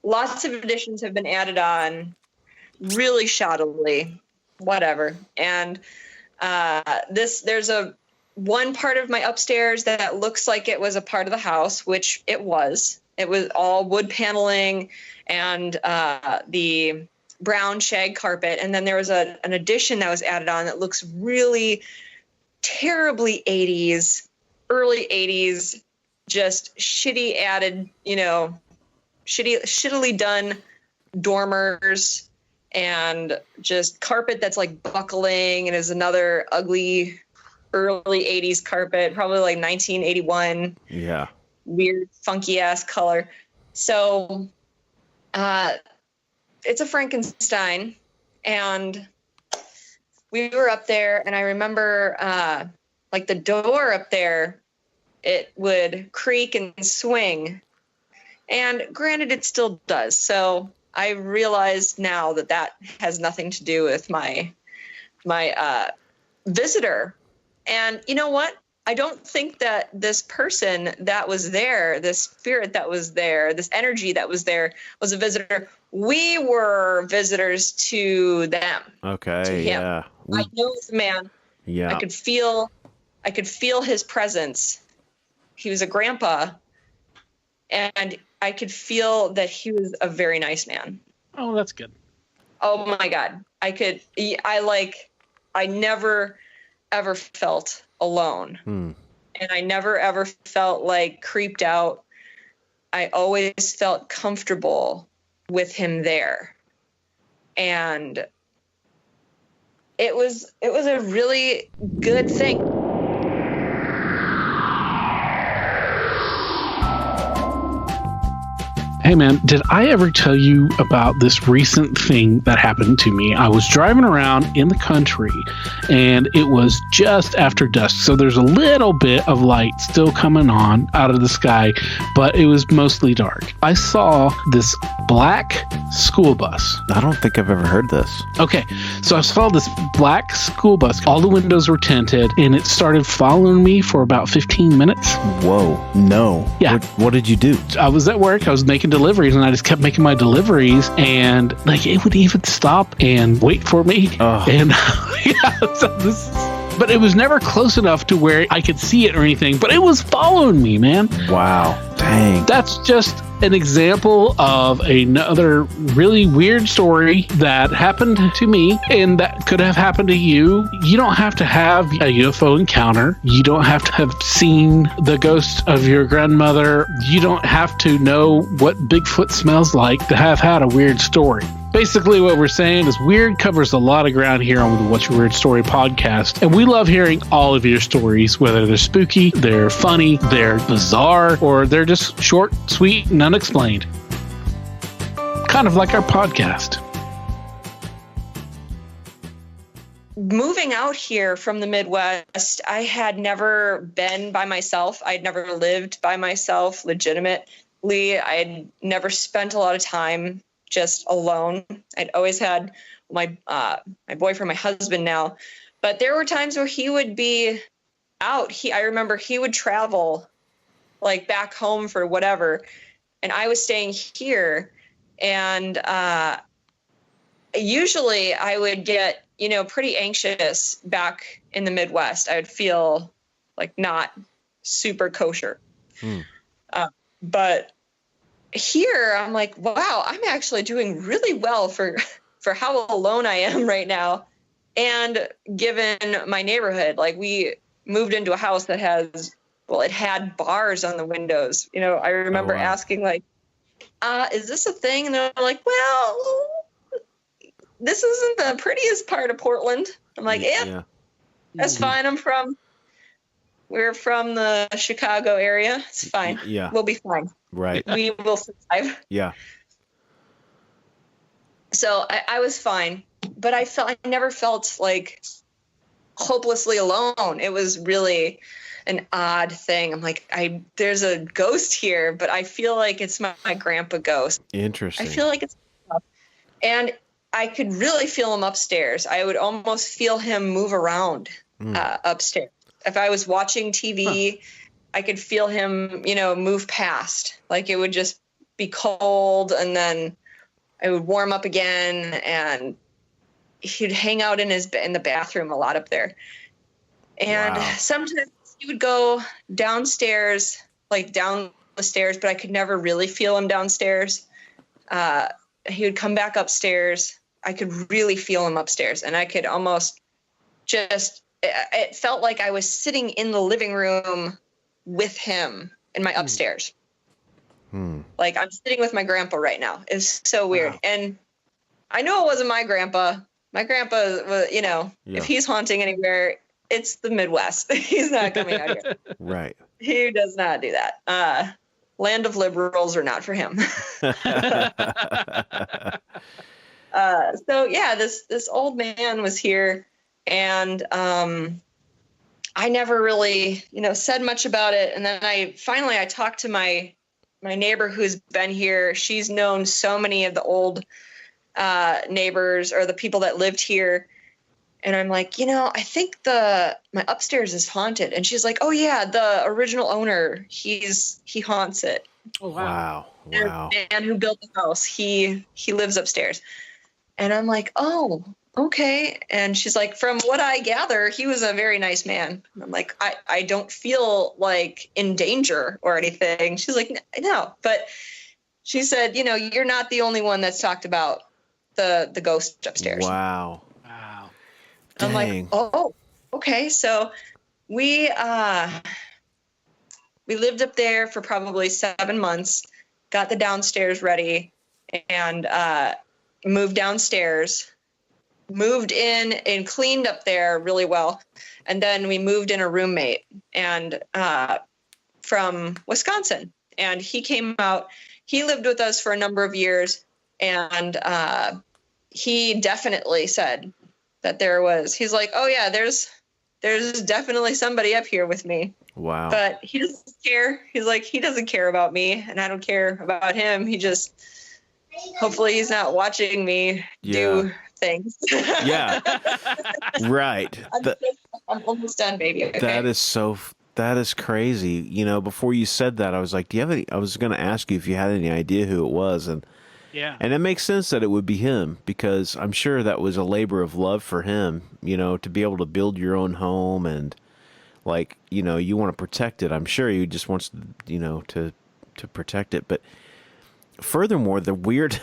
lots of additions have been added on really shoddily, whatever. And there's one part of my upstairs that looks like it was a part of the house, which it was. It was all wood paneling and the brown shag carpet. And then there was an addition that was added on that looks really terribly 80s, early 80s, just shitty added, shittily done dormers and just carpet that's like buckling, and is another ugly early 80s carpet, probably like 1981. Yeah. Weird, funky ass color. So it's a Frankenstein. And we were up there, and I remember like the door up there, it would creak and swing. And granted, it still does. So I realize now that has nothing to do with my visitor. And you know what? I don't think that this person that was there, this spirit that was there, this energy that was there was a visitor. We were visitors to them. Okay. To him. Yeah. I know this man. Yeah. I could feel his presence. He was a grandpa, and I could feel that he was a very nice man. Oh, that's good. Oh my God. I never ever felt alone. And I never ever felt like creeped out. I always felt comfortable with him there. And it was a really good thing. Hey man, did I ever tell you about this recent thing that happened to me? I was driving around in the country, and it was just after dusk, so there's a little bit of light still coming on out of the sky, but it was mostly dark. I saw this black school bus. I don't think I've ever heard this. Okay, so I saw this black school bus. All the windows were tinted, and it started following me for about 15 minutes. Whoa, no. Yeah. What did you do? I was at work. I was making deliveries, and I just kept making my deliveries, and like it would even stop and wait for me. Oh. And yeah, but it was never close enough to where I could see it or anything, but it was following me, man. Wow. Dang. That's just an example of another really weird story that happened to me and that could have happened to you. You don't have to have a UFO encounter. You don't have to have seen the ghost of your grandmother. You don't have to know what Bigfoot smells like to have had a weird story. Basically, what we're saying is weird covers a lot of ground here on the What's Your Weird Story podcast. And we love hearing all of your stories, whether they're spooky, they're funny, they're bizarre, or they're just short, sweet, and unexplained. Kind of like our podcast. Moving out here from the Midwest, I had never been by myself. I'd never lived by myself legitimately. I'd never spent a lot of time just alone. I'd always had my boyfriend, my husband now, but there were times where he would be out. I remember he would travel like back home for whatever, and I was staying here. And usually I would get, pretty anxious back in the Midwest. I would feel like not super kosher. But here I'm like, wow, I'm actually doing really well for how alone I am right now. And given my neighborhood, like we moved into a house that it had bars on the windows. I remember asking like, is this a thing? And they're like, well, this isn't the prettiest part of Portland. I'm like, yeah. That's fine. We're from the Chicago area. It's fine. Yeah. We'll be fine. Right. We will survive. Yeah. So I was fine, but I never felt like hopelessly alone. It was really an odd thing. I'm like, there's a ghost here, but I feel like it's my Grampa Ghost. Interesting. I feel like it's, and I could really feel him upstairs. I would almost feel him move around upstairs. If I was watching TV, I could feel him, move past. Like it would just be cold, and then I would warm up again, and he'd hang out in the bathroom a lot up there. And sometimes he would go downstairs, like down the stairs, but I could never really feel him downstairs. He would come back upstairs. I could really feel him upstairs, and I could almost it felt like I was sitting in the living room with him in my upstairs. Like I'm sitting with my grandpa right now. It's so weird. Wow. And I know it wasn't my grandpa. My grandpa was, if he's haunting anywhere, it's the Midwest. He's not coming out here. Right. He does not do that. Land of liberals are not for him. So yeah, this old man was here, and I never really, said much about it. And then I talked to my neighbor who's been here. She's known so many of the old neighbors or the people that lived here. And I'm like, I think my upstairs is haunted. And she's like, oh yeah, the original owner, he haunts it. Oh, wow. Wow. The man who built the house, he lives upstairs. And I'm like, oh, okay. And she's like, from what I gather, he was a very nice man. And I'm like, I don't feel like in danger or anything. She's like, no. But she said, you're not the only one that's talked about the ghost upstairs. Wow. I'm like, oh, okay. So we lived up there for probably 7 months, got the downstairs ready, and moved downstairs, moved in and cleaned up there really well. And then we moved in a roommate and from Wisconsin. And he came out, he lived with us for a number of years. And he definitely said that he's like, oh yeah, there's definitely somebody up here with me. Wow. But he doesn't care. He's like, he doesn't care about me, and I don't care about him. He just, hopefully he's not watching me do things. Yeah. Right. I'm almost done, baby. Okay? That is crazy. Before you said that, I was like, I was going to ask you if you had any idea who it was. And it makes sense that it would be him, because I'm sure that was a labor of love for him, to be able to build your own home, and like, you want to protect it. I'm sure he just wants, to protect it. But furthermore, the weird,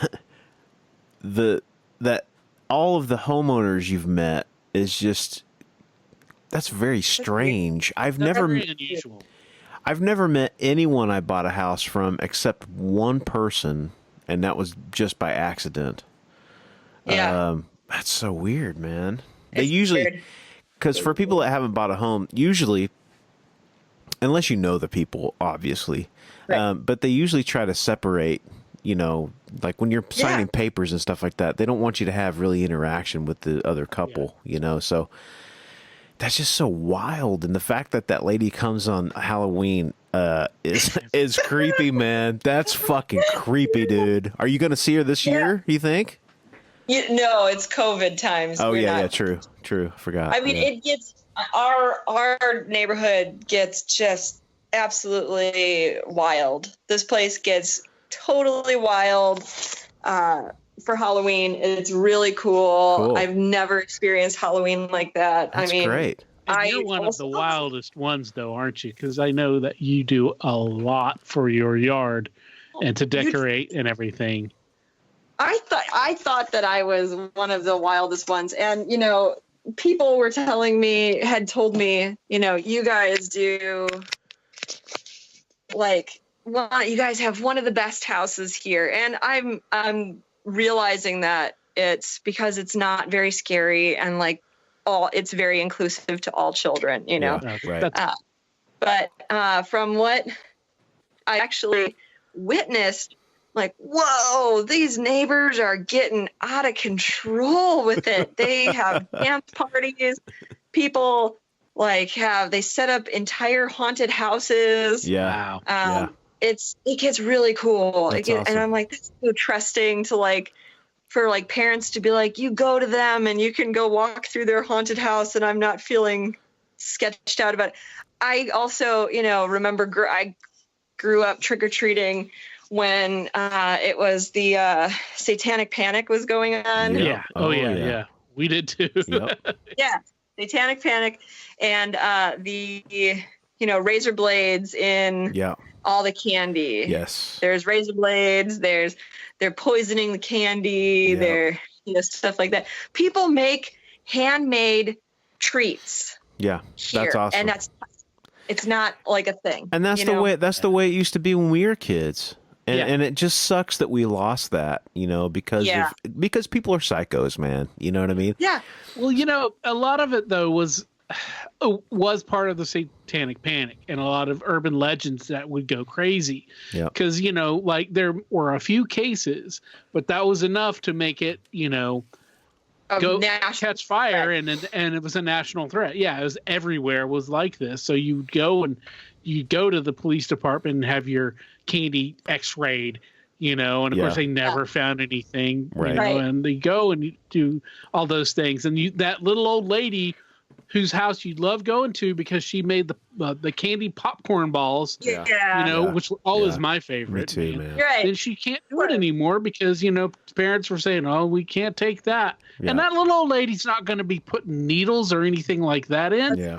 that all of the homeowners you've met is just, that's very strange. I've never met anyone I bought a house from except one person, and that was just by accident. Yeah. That's so weird, man. They usually, because for people that haven't bought a home, usually, unless you know the people, obviously, right. But they usually try to separate, like when you're signing papers and stuff like that, they don't want you to have really interaction with the other couple, so that's just so wild. And the fact that lady comes on Halloween is creepy, man. That's fucking creepy, dude. Are you going to see her this year, you think? No, it's COVID times. Oh, true. I forgot. I mean, it gets, our neighborhood gets just absolutely wild. This place gets totally wild for Halloween. It's really cool. I've never experienced Halloween like that. That's great. You're one of the wildest ones, though, aren't you? Because I know that you do a lot for your yard and to decorate and everything. I thought that I was one of the wildest ones. And, people had told me, you guys do, like, you guys have one of the best houses here. And I'm realizing that it's because it's not very scary, and like it's very inclusive to all children, right. But from what I actually witnessed, like, whoa, these neighbors are getting out of control with it. They have dance parties. People they set up entire haunted houses. Yeah. It gets really cool. Awesome. And I'm like, that's so trusting to for parents to be like, you go to them and you can go walk through their haunted house, and I'm not feeling sketched out about it. I also, remember I grew up trick-or-treating when it was the Satanic Panic was going on. Yep. Yeah. Oh, yeah. We did too. Yep. Yeah, Satanic Panic, and the razor blades in all the candy. Yes. There's razor blades. They're poisoning the candy. Yep. They're stuff like that. People make handmade treats. Yeah, here, that's awesome. and it's not like a thing. And that's the way. That's the way it used to be when we were kids. And it just sucks that we lost that, because people are psychos, man. You know what I mean? Yeah. Well, a lot of it though was part of the Satanic Panic and a lot of urban legends that would go crazy. Yeah. Because like there were a few cases, but that was enough to make it, go catch fire, and it was a national threat. Yeah, it was everywhere. Was like this. So you go to the police department and have your candy X-rayed, and of course they never found anything, and they go and you do all those things, and that little old lady whose house you love going to because she made the candy popcorn balls, which always my favorite. Me too, man. Right. And she can't do it anymore because parents were saying, "Oh, we can't take that," and that little old lady's not going to be putting needles or anything like that in. Yeah.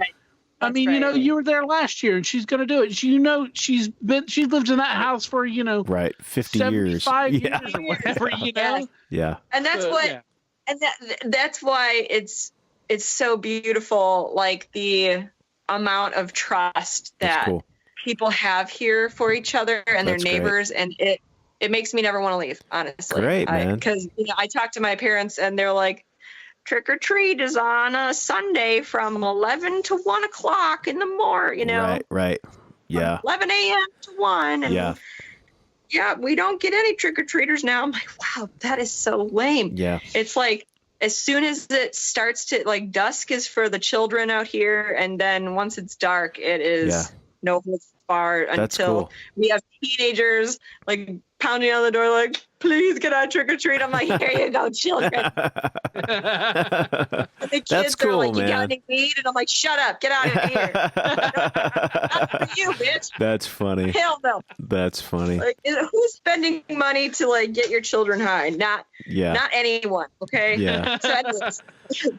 I mean, you were there last year, and she's going to do it. She lived in that house for 50 years, 75 years or whatever, Yeah. And that's and that's why it's so beautiful, like the amount of trust that people have here for each other and their neighbors, and it makes me never want to leave, honestly. Great, man. Because I talk to my parents, and they're like, trick or treat is on a Sunday from 11 to 1 o'clock in the morning, Right. Yeah. 11 a.m. to 1. And we don't get any trick or treaters now. I'm like, wow, that is so lame. Yeah. It's like, as soon as it starts to, like, dusk is for the children out here. And then once it's dark, it is no holds barred until we have teenagers, like, pounding on the door, like, please get out trick or treat. I'm like, here you go, children. And the kids are like, you got any weed? And I'm like, shut up, get out of here. Not for you, bitch. That's funny. Hell no. That's funny. Like, who's spending money to, like, get your children high? Not anyone. Okay. Yeah. So anyways,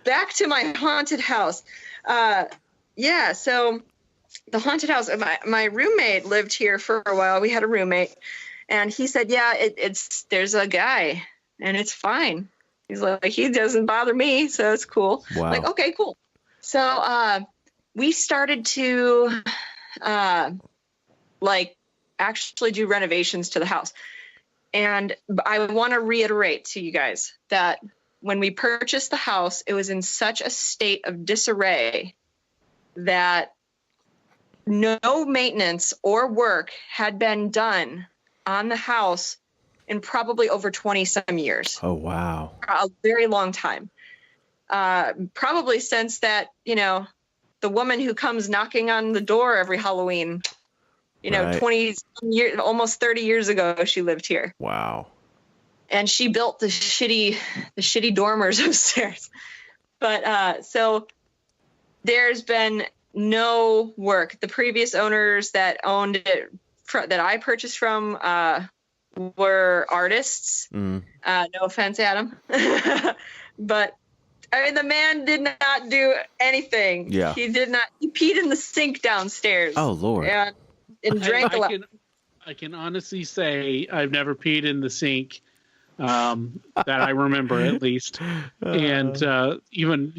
back to my haunted house. So the haunted house. My roommate lived here for a while. We had a roommate. And he said, there's a guy and it's fine. He's like, he doesn't bother me. So it's cool. Wow. Like, okay, cool. So we started to actually do renovations to the house. And I want to reiterate to you guys that when we purchased the house, it was in such a state of disarray that no maintenance or work had been done on the house in probably over 20 some years. Oh, wow. A very long time. Probably since that, the woman who comes knocking on the door every Halloween, 20 years, almost 30 years ago, she lived here. Wow. And she built the shitty dormers upstairs. But so there's been no work. The previous owners that owned it, that I purchased from, were artists. No offense, Adam. But I mean, the man did not do anything. Yeah. He did not. He peed in the sink downstairs. Oh, Lord. And drank a lot. I can honestly say I've never peed in the sink, that I remember at least. And even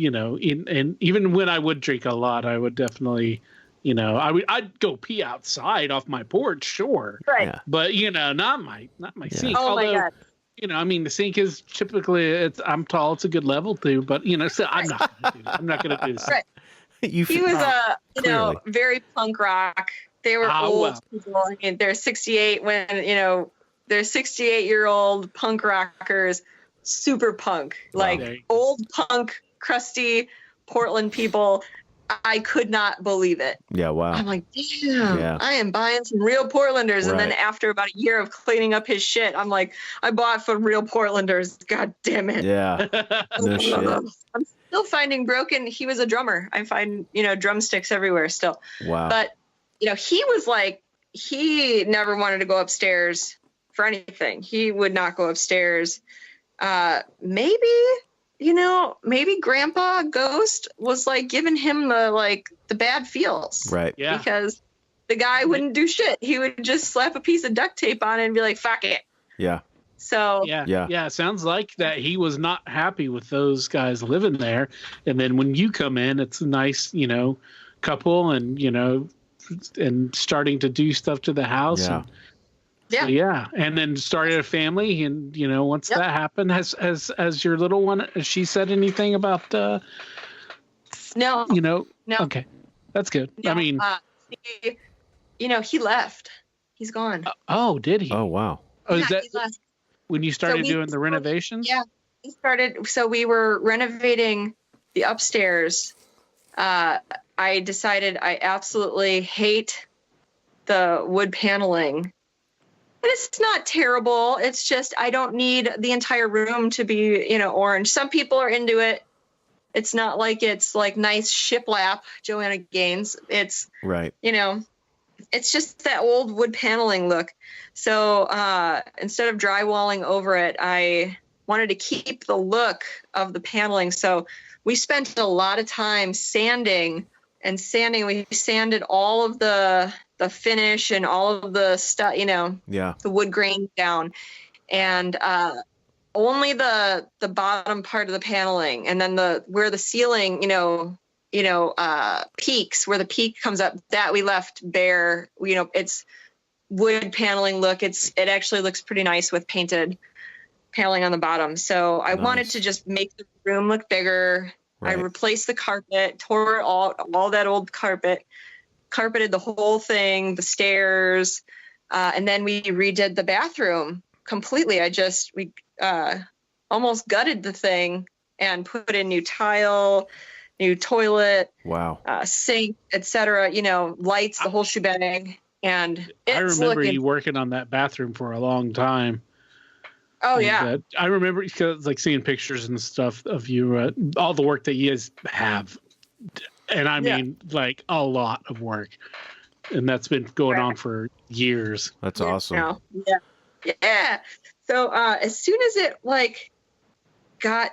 even when I would drink a lot, I would definitely. I'd go pee outside off my porch, sure. Right. Yeah. But not my sink. Oh, although, my God. The sink is typically I'm tall, it's a good level too, but so I'm not gonna do this. Right. He was very punk rock. They were old people. I mean, they're 68 when they're 68-year-old punk rockers, super punk, like old punk, crusty Portland people. I could not believe it. Yeah, wow. I'm like, damn, I am buying some real Portlanders. And then after about a year of cleaning up his shit, I'm like, I bought for real Portlanders. God damn it. Yeah. No shit. I'm still finding broken. He was a drummer. I find, drumsticks everywhere still. Wow. But, he was like, he never wanted to go upstairs for anything. He would not go upstairs. Maybe Grandpa Ghost was like giving him the bad feels. Right. Yeah. Because the guy wouldn't do shit. He would just slap a piece of duct tape on it and be like, fuck it. Yeah. So Yeah. It sounds like that he was not happy with those guys living there. And then when you come in, it's a nice, couple and, and starting to do stuff to the house. Yeah. And then started a family. And, once that happened, has your little one, has she said anything about, no. No. Okay. That's good. No, I mean, he left. He's gone. Oh, did he? Oh, wow. Oh, Yeah, is that he left. when you started doing the renovations? Yeah, we started. So we were renovating the upstairs. I decided I absolutely hate the wood paneling. And it's not terrible. It's just I don't need the entire room to be, orange. Some people are into it. It's not like it's like nice shiplap Joanna Gaines. It's right. It's just that old wood paneling look. So instead of drywalling over it, I wanted to keep the look of the paneling. So we spent a lot of time sanding. We sanded all of the finish and all of the stuff, the wood grain down. And only the bottom part of the paneling, and then where the ceiling, peaks, where the peak comes up, that we left bare. It's wood paneling look. It actually looks pretty nice with painted paneling on the bottom. So I wanted to just make the room look bigger. Right. I replaced the carpet, tore all that old carpet, carpeted the whole thing, the stairs, and then we redid the bathroom completely. We almost gutted the thing and put in new tile, new toilet, sink, etc. Lights, the whole shebang. And I remember you working on that bathroom for a long time. Oh yeah, I remember like seeing pictures and stuff of you, all the work that you guys have, and I mean like a lot of work, and that's been going on for years. That's awesome. Yeah. So as soon as it got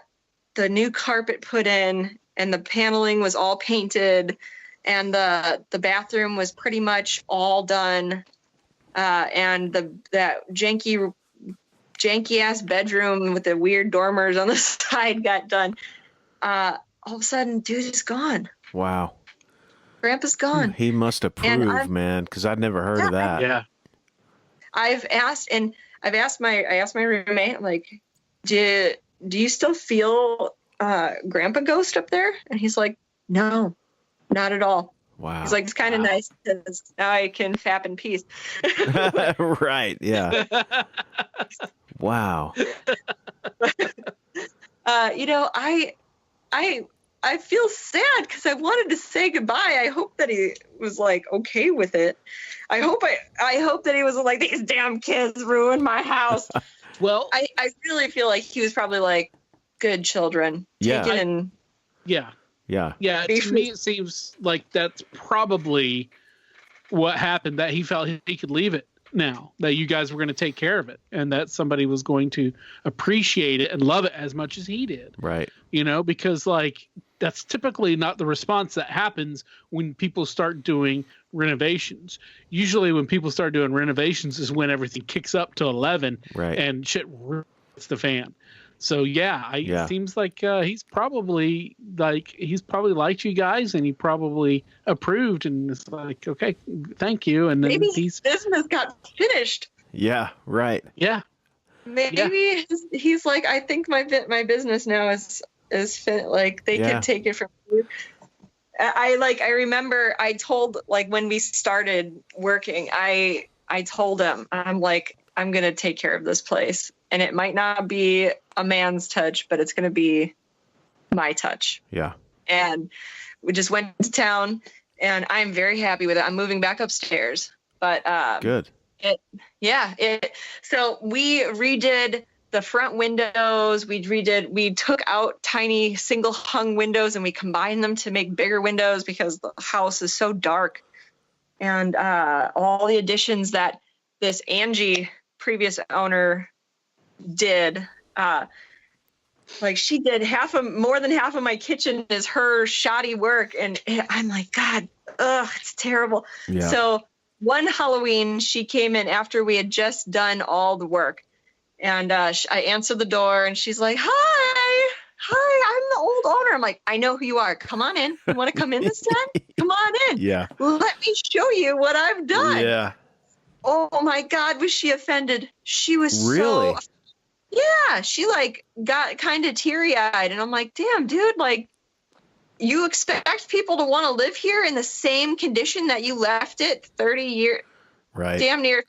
the new carpet put in and the paneling was all painted and the bathroom was pretty much all done, and that janky ass bedroom with the weird dormers on the side got done, all of a sudden dude is gone. Wow. Grandpa's gone. He must approve, man, because I'd never heard of that. Yeah. I asked my roommate, like, do you still feel Grampa Ghost up there? And he's like, no, not at all. Wow. He's like, it's kind of nice because now I can fap in peace. Right. Yeah. Wow. I feel sad because I wanted to say goodbye. I hope that he was like okay with it. I hope that he wasn't like, these damn kids ruined my house. Well, I really feel like he was probably like, good children. Yeah. Take it and yeah. Yeah. To me, it seems like that's probably what happened, that he felt he could leave it now, that you guys were going to take care of it, and that somebody was going to appreciate it and love it as much as he did. Right. Because that's typically not the response that happens when people start doing renovations. Usually when people start doing renovations is when everything kicks up to 11 and shit hits the fan. So it seems like he's probably liked you guys, and he probably approved, and it's like, okay, thank you. And then maybe his business got finished. Yeah, right. Yeah. Maybe he's like, I think my business now is like they could take it from you. I remember I told, like, when we started working, I told him, I'm like, I'm going to take care of this place. And it might not be a man's touch, but it's going to be my touch. Yeah. And we just went to town, and I'm very happy with it. I'm moving back upstairs, but good. So we redid the front windows. We took out tiny single hung windows and we combined them to make bigger windows because the house is so dark. And all the additions that this Angie previous owner did. Like she did more than half of my kitchen is her shoddy work. And I'm like, God, it's terrible. Yeah. So one Halloween, she came in after we had just done all the work. And I answered the door and she's like, hi, I'm the old owner. I'm like, I know who you are. Come on in. You want to come in this time? Come on in. Yeah. Let me show you what I've done. Yeah. Oh my God, was she offended? She was Really? Yeah, she like got kind of teary-eyed, and I'm like, damn, dude, like you expect people to want to live here in the same condition that you left it 30 years, Right. damn near,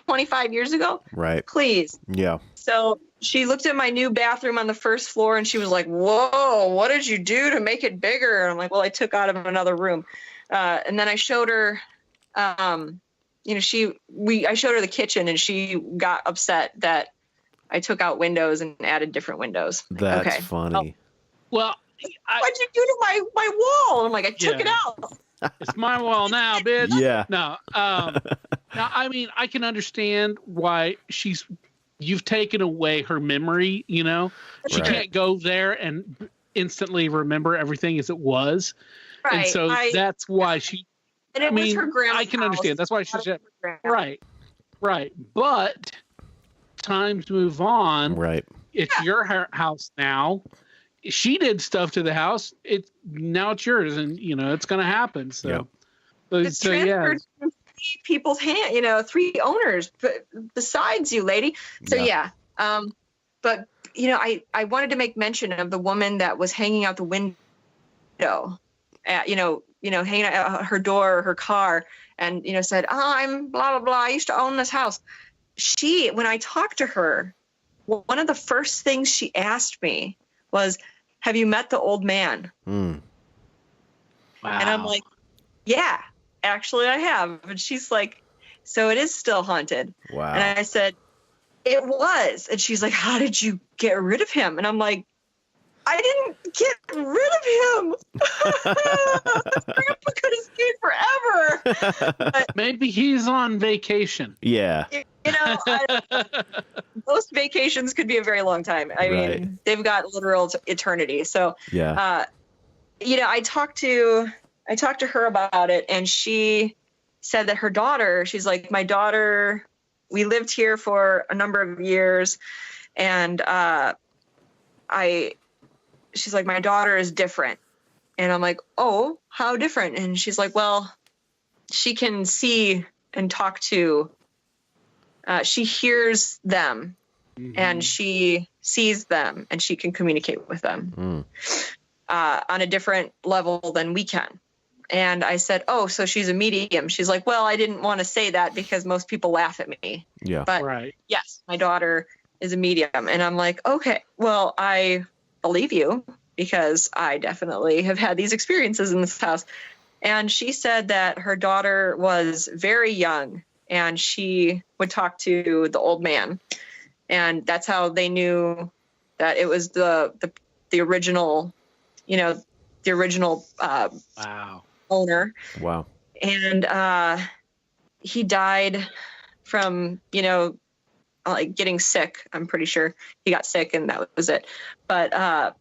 25 years ago? Right. Please. Yeah. So she looked at my new bathroom on the first floor and she was like, whoa, what did you do to make it bigger? And I'm like, well, I took out of another room. And then I showed her, I showed her the kitchen and she got upset that I took out windows and added different windows. That's okay. funny. Well, what'd you do to my wall? And I'm like, I took it out. It's my wall now, bitch. Yeah. No. Now, I mean, I can understand why you've taken away her memory, you know? She Right. can't go there and instantly remember everything as it was. Right. And so that's why she, and it was her grandma's I can house. understand. That's why she said, right. But times move on. Right. It's your house now. She did stuff to the house. Now it's yours, and it's going to happen. So, Yep. It's transferred to 3 people's hand. 3 owners, but besides you, lady. So yeah. But I wanted to make mention of the woman that was hanging out the window, hanging out her door, her car, and said, "Oh, I'm blah blah blah. I used to own this house." When I talked to her, one of the first things she asked me was, "Have you met the old man?" Mm. Wow. And I'm like, "Yeah, actually I have." And she's like, "So it is still haunted?" Wow. And I said, "It was." And she's like, "How did you get rid of him?" And I'm like, "I didn't get rid of him. Grandpa could have stayed forever." But, maybe he's on vacation. Yeah. Most vacations could be a very long time. I mean, they've got literal eternity. So, yeah. I talked to her about it, and she said that her daughter, she's like, my daughter, we lived here for a number of years, and she's like, my daughter is different. And I'm like, oh, how different? And she's like, well, she can see and talk to, she hears them, and she sees them, and she can communicate with them on a different level than we can. And I said, oh, so she's a medium. She's like, well, I didn't want to say that because most people laugh at me. Yeah. But yes, my daughter is a medium. And I'm like, okay, well, I believe you because I definitely have had these experiences in this house. And she said that her daughter was very young and she would talk to the old man. And that's how they knew that it was the original, the original owner. Wow. And he died from, like getting sick. I'm pretty sure he got sick and that was it. But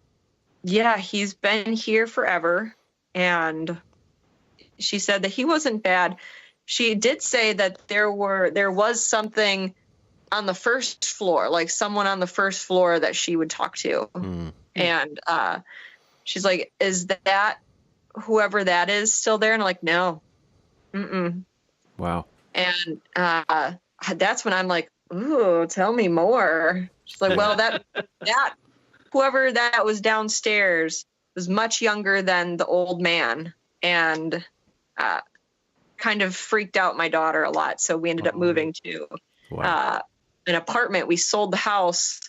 yeah, he's been here forever. And she said that he wasn't bad. She did say that there was something on the first floor, like someone on the first floor that she would talk to. And she's like, is that whoever that is still there? And I'm like, no. Wow. And that's when I'm like, ooh, tell me more. She's like, well, that whoever that was downstairs was much younger than the old man, and kind of freaked out my daughter a lot. So we ended up moving to an apartment. We sold the house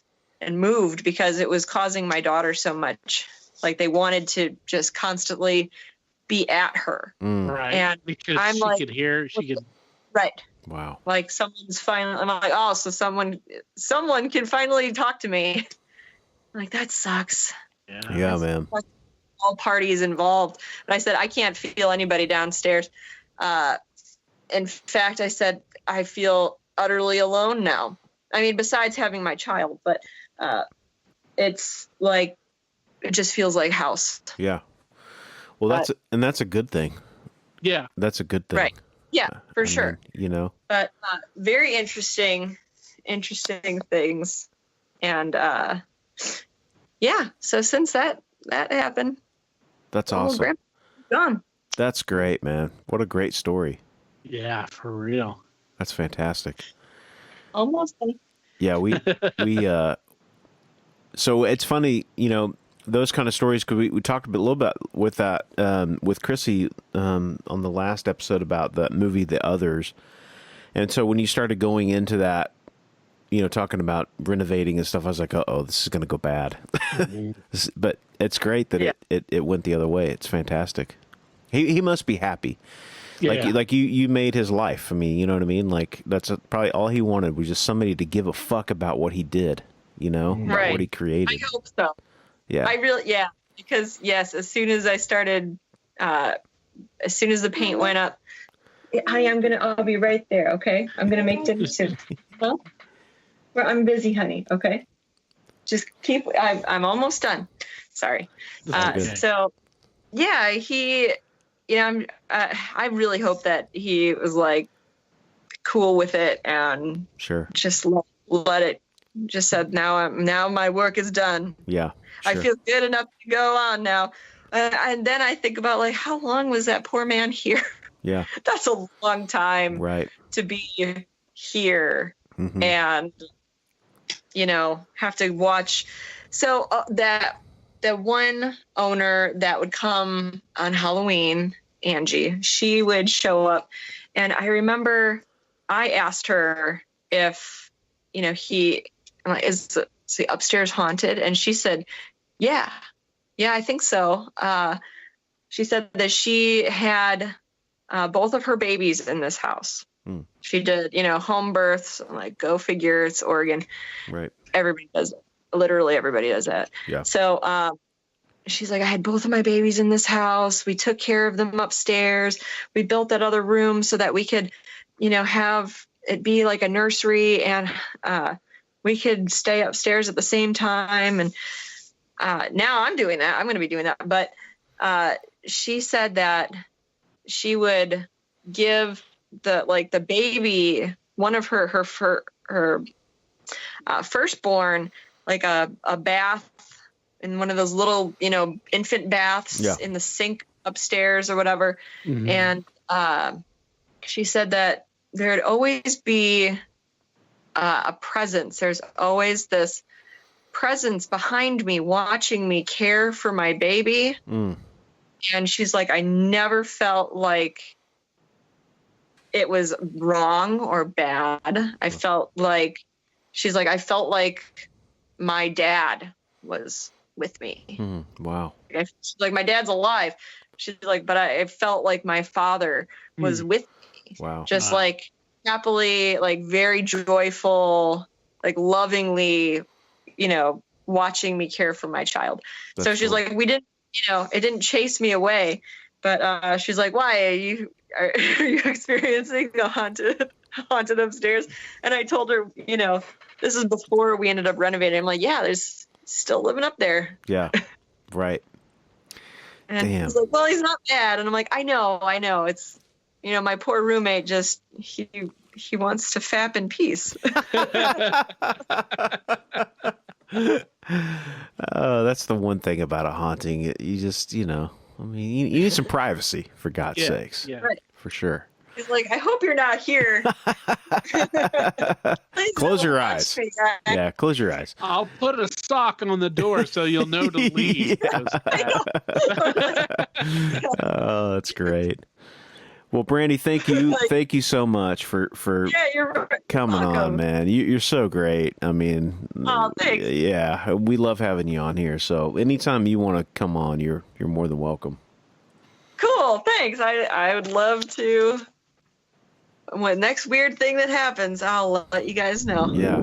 and moved because it was causing my daughter so much. Like they wanted to just constantly be at her. Right. And because I'm she could hear, she could. Right. Wow. Like someone's finally, I'm like, oh, so someone can finally talk to me. I'm like, that sucks. Yeah, man. All parties involved. But I said, I can't feel anybody downstairs. In fact, I said, I feel utterly alone now. I mean, besides having my child, but it's like, it just feels like house. Yeah. Well, that's a good thing. Yeah. That's a good thing. Right. Yeah, for sure. But very interesting things. And yeah, so since that happened, that's awesome. Grandpa's gone. That's great, man. What a great story. Yeah, for real. That's fantastic. Almost. Yeah, we so it's funny, those kind of stories, because we talked a little bit with that with Chrissy on the last episode about the movie The Others. And so when you started going into that, talking about renovating and stuff, I was like, oh, this is going to go bad. But it's great that it went the other way. It's fantastic. He must be happy. Yeah. Like you made his life. I mean, you know what I mean? Like that's probably all he wanted was just somebody to give a fuck about what he did, about what he created. I hope so. Yeah. Because yes, as soon as I started, as soon as the paint went up, honey, I'll be right there. Okay. I'm going to make dinner soon. Huh? Well, I'm busy, honey. Okay. Just keep, I'm almost done. Sorry. So yeah, I really hope that he was like cool with it and sure, just let it, just said, now my work is done. Yeah. Sure. I feel good enough to go on now. And then I think about like, how long was that poor man here? Yeah. That's a long time right to be here and, have to watch. So that the one owner that would come on Halloween, Angie, she would show up. And I remember I asked her if, is the upstairs haunted? And she said, yeah, I think so. She said that she had both of her babies in this house. She did, home births, like go figure, it's Oregon. Right. Everybody does it. Literally everybody does that. Yeah. So she's like, I had both of my babies in this house. We took care of them upstairs. We built that other room so that we could, have it be like a nursery and we could stay upstairs at the same time. And now I'm doing that. I'm going to be doing that. But she said that she would give the baby, one of her firstborn, like a bath in one of those little, infant baths in the sink upstairs or whatever. And she said that there'd always be a presence. There's always this presence behind me, watching me care for my baby. And she's like, I never felt like it was wrong or bad. I felt like, she's like, I felt like my dad was with me. Wow. She's like, my dad's alive. She's like, but I felt like my father was with me. Wow. Just like happily, like very joyful, like lovingly, watching me care for my child. That's so she's cool. like, we didn't, it didn't chase me away, but she's like, why are you experiencing a haunted upstairs? And I told her, this is before we ended up renovating. I'm like, yeah, there's still living up there. Yeah. Right. And Damn. he's like, well, he's not bad. And I'm like, I know. It's, my poor roommate just, he wants to fap in peace. Oh, that's the one thing about a haunting. You just, you need some privacy, for God's sakes. Yeah. Right. For sure. He's like, I hope you're not here. Close your eyes. Yeah, close your eyes. I'll put a sock on the door so you'll know to leave. Oh, that's great. Well, Brandy, thank you. Thank you so much for you're coming welcome. on, man. You're so great. I mean, thanks. Yeah, we love having you on here. So anytime you want to come on, you're more than welcome. Cool. Thanks. I would love to. When next weird thing that happens, I'll let you guys know. Yeah.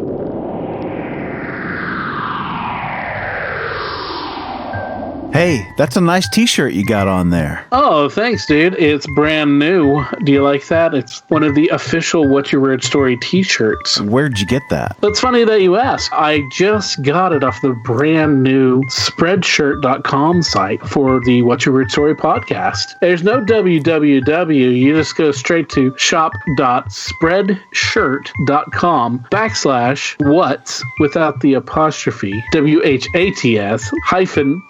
Hey, that's a nice t-shirt you got on there. Oh, thanks, dude. It's brand new. Do you like that? It's one of the official What's Your Weird Story t-shirts. Where'd you get that? It's funny that you ask. I just got it off the brand new Spreadshirt.com site for the What's Your Weird Story podcast. There's no www. You just go straight to shop.spreadshirt.com/what's without the apostrophe WHATS hyphen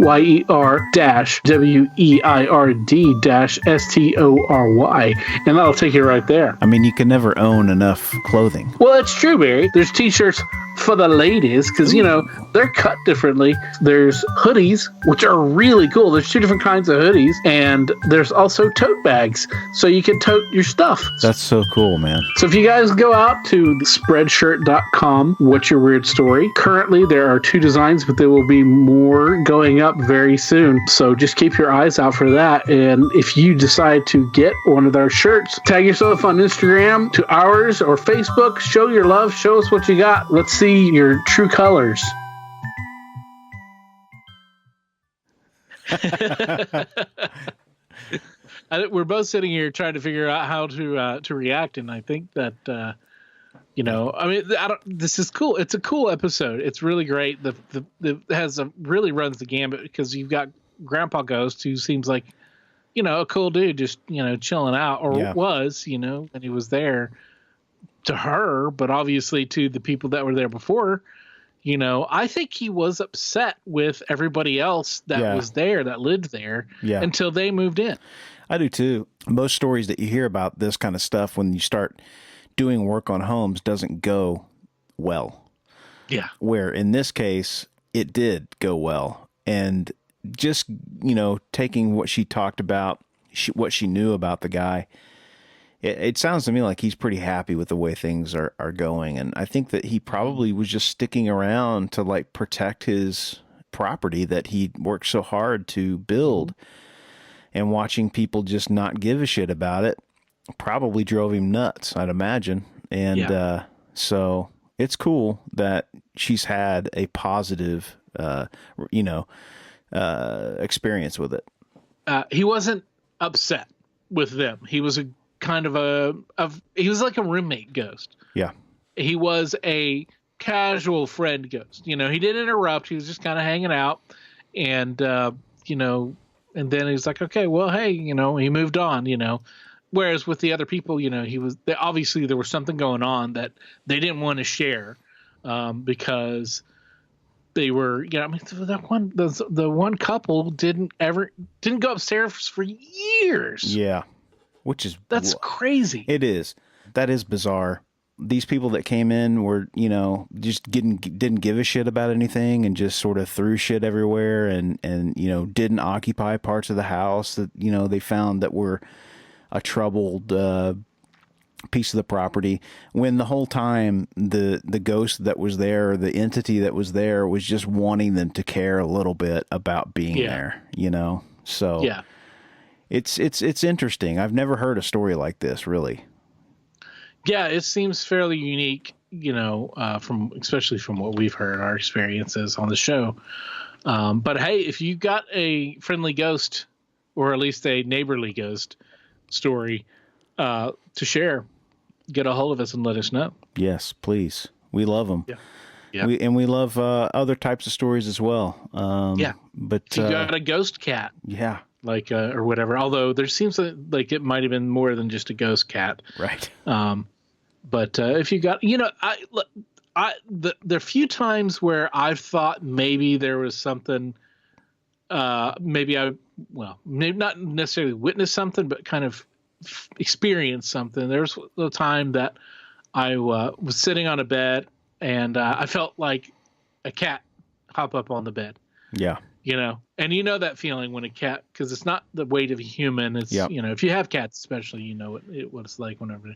YER-WEIRD-STORY, and that'll take you right there. I mean, you can never own enough clothing. Well, it's true, Barry. There's t-shirts for the ladies because, you know, they're cut differently. There's hoodies, which are really cool. There's 2 different kinds of hoodies, and there's also tote bags, so you can tote your stuff. That's so cool, man. So if you guys go out to spreadshirt.com, What's Your Weird Story, currently there are 2 designs, but there will be more going up very soon. So just keep your eyes out for that. And if you decide to get one of our shirts, tag yourself on Instagram to ours or Facebook. Show your love. Show us what you got. Let's see your true colors. We're both sitting here trying to figure out how to react, and I think that you know, I mean, this is cool. It's a cool episode. It's really great. Really runs the gambit because you've got Grampa Ghost, who seems like, you know, a cool dude, just, you know, chilling out, or was, you know, and he was there to her, but obviously to the people that were there before. You know, I think he was upset with everybody else that was there, that lived there, until they moved in. I do too. Most stories that you hear about this kind of stuff when you start doing work on homes doesn't go well. Yeah. Where in this case, it did go well. And just, you know, taking what she talked about, what she knew about the guy, it sounds to me like he's pretty happy with the way things are going. And I think that he probably was just sticking around to like protect his property that he worked so hard to build. And watching people just not give a shit about it probably drove him nuts, I'd imagine. And so it's cool that she's had a positive, experience with it. He wasn't upset with them. He was a kind of he was like a roommate ghost. Yeah. He was a casual friend ghost. You know, he didn't interrupt. He was just kind of hanging out, and you know, and then he was like, okay, well, hey, you know, he moved on, you know. Whereas with the other people, you know, obviously there was something going on that they didn't want to share, because they were, you know, I mean, the one couple didn't go upstairs for years. Yeah. That's crazy. It is. That is bizarre. These people that came in were, you know, just didn't give a shit about anything and just sort of threw shit everywhere and you know, didn't occupy parts of the house that, you know, they found that were a troubled piece of the property, when the whole time the ghost that was there, the entity that was there, was just wanting them to care a little bit about being there, you know? So it's interesting. I've never heard a story like this, really. Yeah, it seems fairly unique, you know, especially from what we've heard, our experiences on the show. But hey, if you got a friendly ghost, or at least a neighborly ghost story to share, get a hold of us and let us know. Yes, please. We love them. Yeah. We love other types of stories as well. But if you got a ghost cat. Yeah. Like, or whatever. Although there seems like it might have been more than just a ghost cat. Right. But if you got, you know, the few times where I've thought maybe there was something, maybe not necessarily witnessed something, but kind of experienced something. There was a time that I was sitting on a bed and I felt like a cat hop up on the bed. Yeah. You know, and you know that feeling when a cat, because it's not the weight of a human. It's, you know, if you have cats, especially, you know what it's like whenever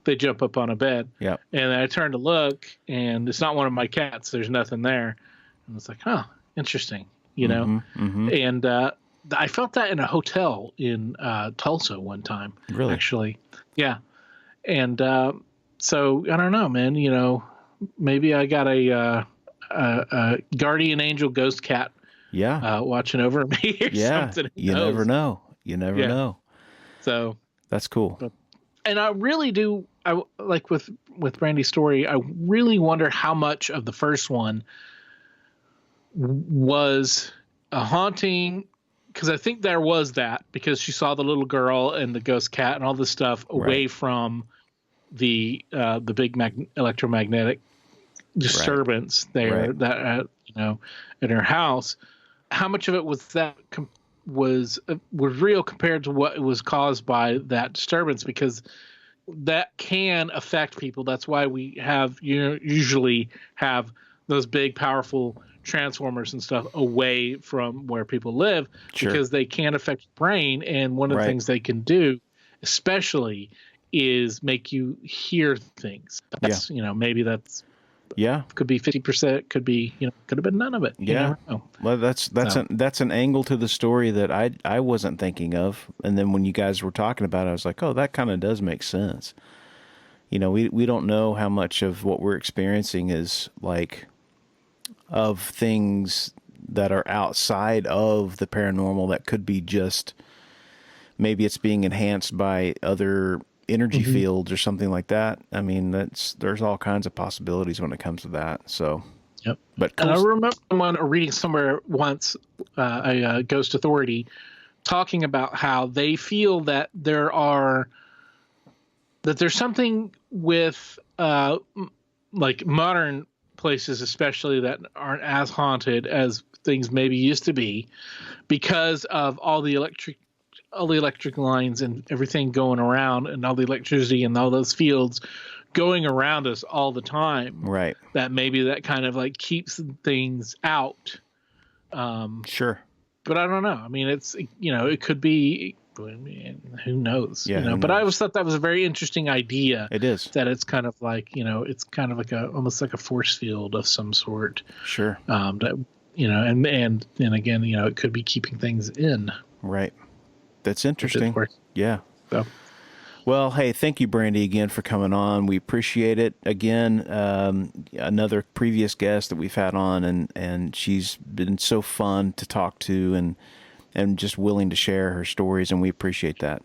they jump up on a bed. Yeah. And I turned to look, and it's not one of my cats. There's nothing there. And it's like, oh, interesting, you know? And I felt that in a hotel in Tulsa one time. Really? Actually. Yeah. And so, I don't know, man. You know, maybe I got a guardian angel ghost cat watching over me or something. You never know. You never know. So that's cool. And I really do. I like with Brandy's story. I really wonder how much of the first one was a haunting, because I think there was that, because she saw the little girl and the ghost cat and all this stuff away from the big electromagnetic disturbance there that in her house. How much of it was that was real compared to what was caused by that disturbance? Because that can affect people. That's why we have usually have those big, powerful transformers and stuff away from where people live, because they can affect your brain. And one of the things they can do, especially, is make you hear things. That's maybe that's could be 50%, could be could have been none of it. Well, that's an angle to the story that I wasn't thinking of. And then when you guys were talking about it, I was like, oh, that kind of does make sense. We don't know how much of what we're experiencing is like of things that are outside of the paranormal, that could be just maybe it's being enhanced by other energy fields or something like that. I mean, there's all kinds of possibilities when it comes to that. So, but and I remember someone reading somewhere once, a ghost authority, talking about how they feel that there's something with like modern places, especially, that aren't as haunted as things maybe used to be, because of all the electric lines and everything going around, and all the electricity and all those fields going around us all the time. Right. That maybe that kind of like keeps things out. Sure. But I don't know. I mean, it's, it could be, who knows? Yeah. But I always thought that was a very interesting idea. It is. That it's kind of like, it's kind of like almost like a force field of some sort. Sure. That, and again, it could be keeping things in. Right. That's interesting. Yeah. So. Well, hey, thank you, Brandy, again for coming on. We appreciate it. Again, another previous guest that we've had on, and she's been so fun to talk to, and just willing to share her stories, and we appreciate that.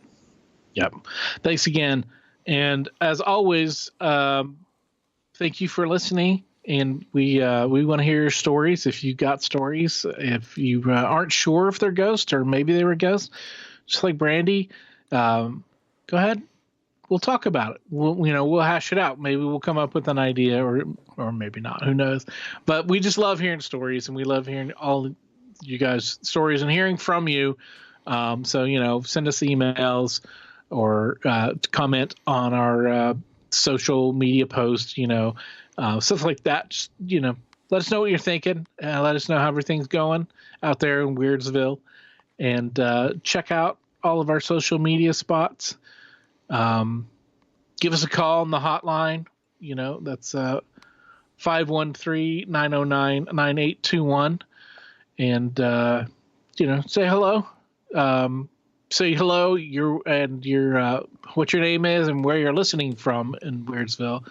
Yep. Thanks again. And as always, thank you for listening. And we want to hear your stories. If you got stories, if you aren't sure if they're ghosts or maybe they were ghosts, just like Brandy, go ahead. We'll talk about it. We'll hash it out. Maybe we'll come up with an idea, or maybe not. Who knows? But we just love hearing stories, and we love hearing all you guys' stories and hearing from you. So send us emails or comment on our social media posts. Stuff like that. Just let us know what you're thinking. Let us know how everything's going out there in Weirdsville, and check out all of our social media spots. Give us a call on the hotline. That's 513-909-9821, and say hello. Say hello. Your what your name is and where you're listening from in Weirdsville,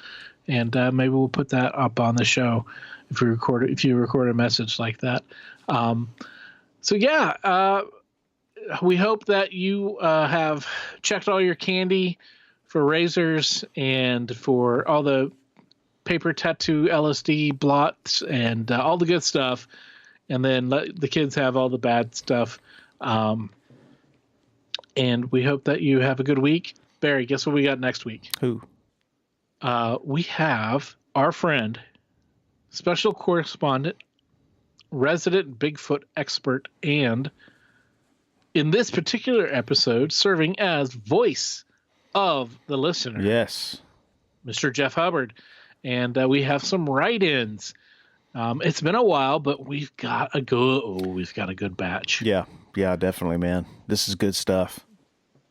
and maybe we'll put that up on the show if you record a message like that. We hope that you have checked all your candy for razors and for all the paper tattoo LSD blots and all the good stuff, and then let the kids have all the bad stuff. And we hope that you have a good week. Barry, guess what we got next week? Who? We have our friend, special correspondent, resident Bigfoot expert, and in this particular episode, serving as voice of the listener. Yes. Mr. Jeff Hubbard. And we have some write-ins. It's been a while, but we've got a good batch. Yeah, definitely, man. This is good stuff.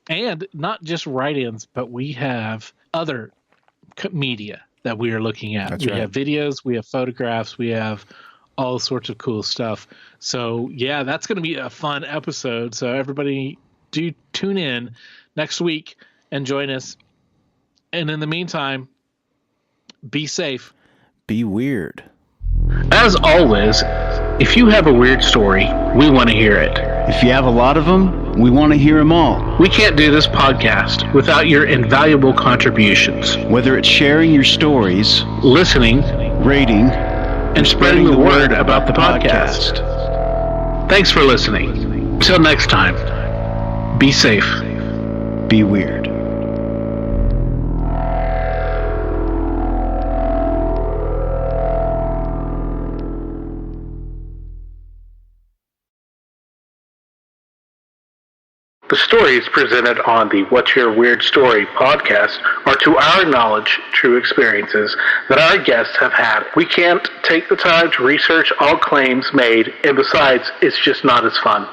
And not just write-ins, but we have other media that we are looking at. We have videos, we have photographs, we have all sorts of cool stuff. So yeah, that's going to be a fun episode. So everybody do tune in next week and join us. And in the meantime, be safe. Be weird. As always, If you have a weird story, we want to hear it. If you have a lot of them, we want to hear them all. We can't do this podcast without your invaluable contributions. Whether it's sharing your stories, listening, rating, and spreading the word about the podcast. Thanks for listening. Until next time, be safe. Be weird. The stories presented on the What's Your Weird Story podcast are, to our knowledge, true experiences that our guests have had. We can't take the time to research all claims made, and besides, it's just not as fun.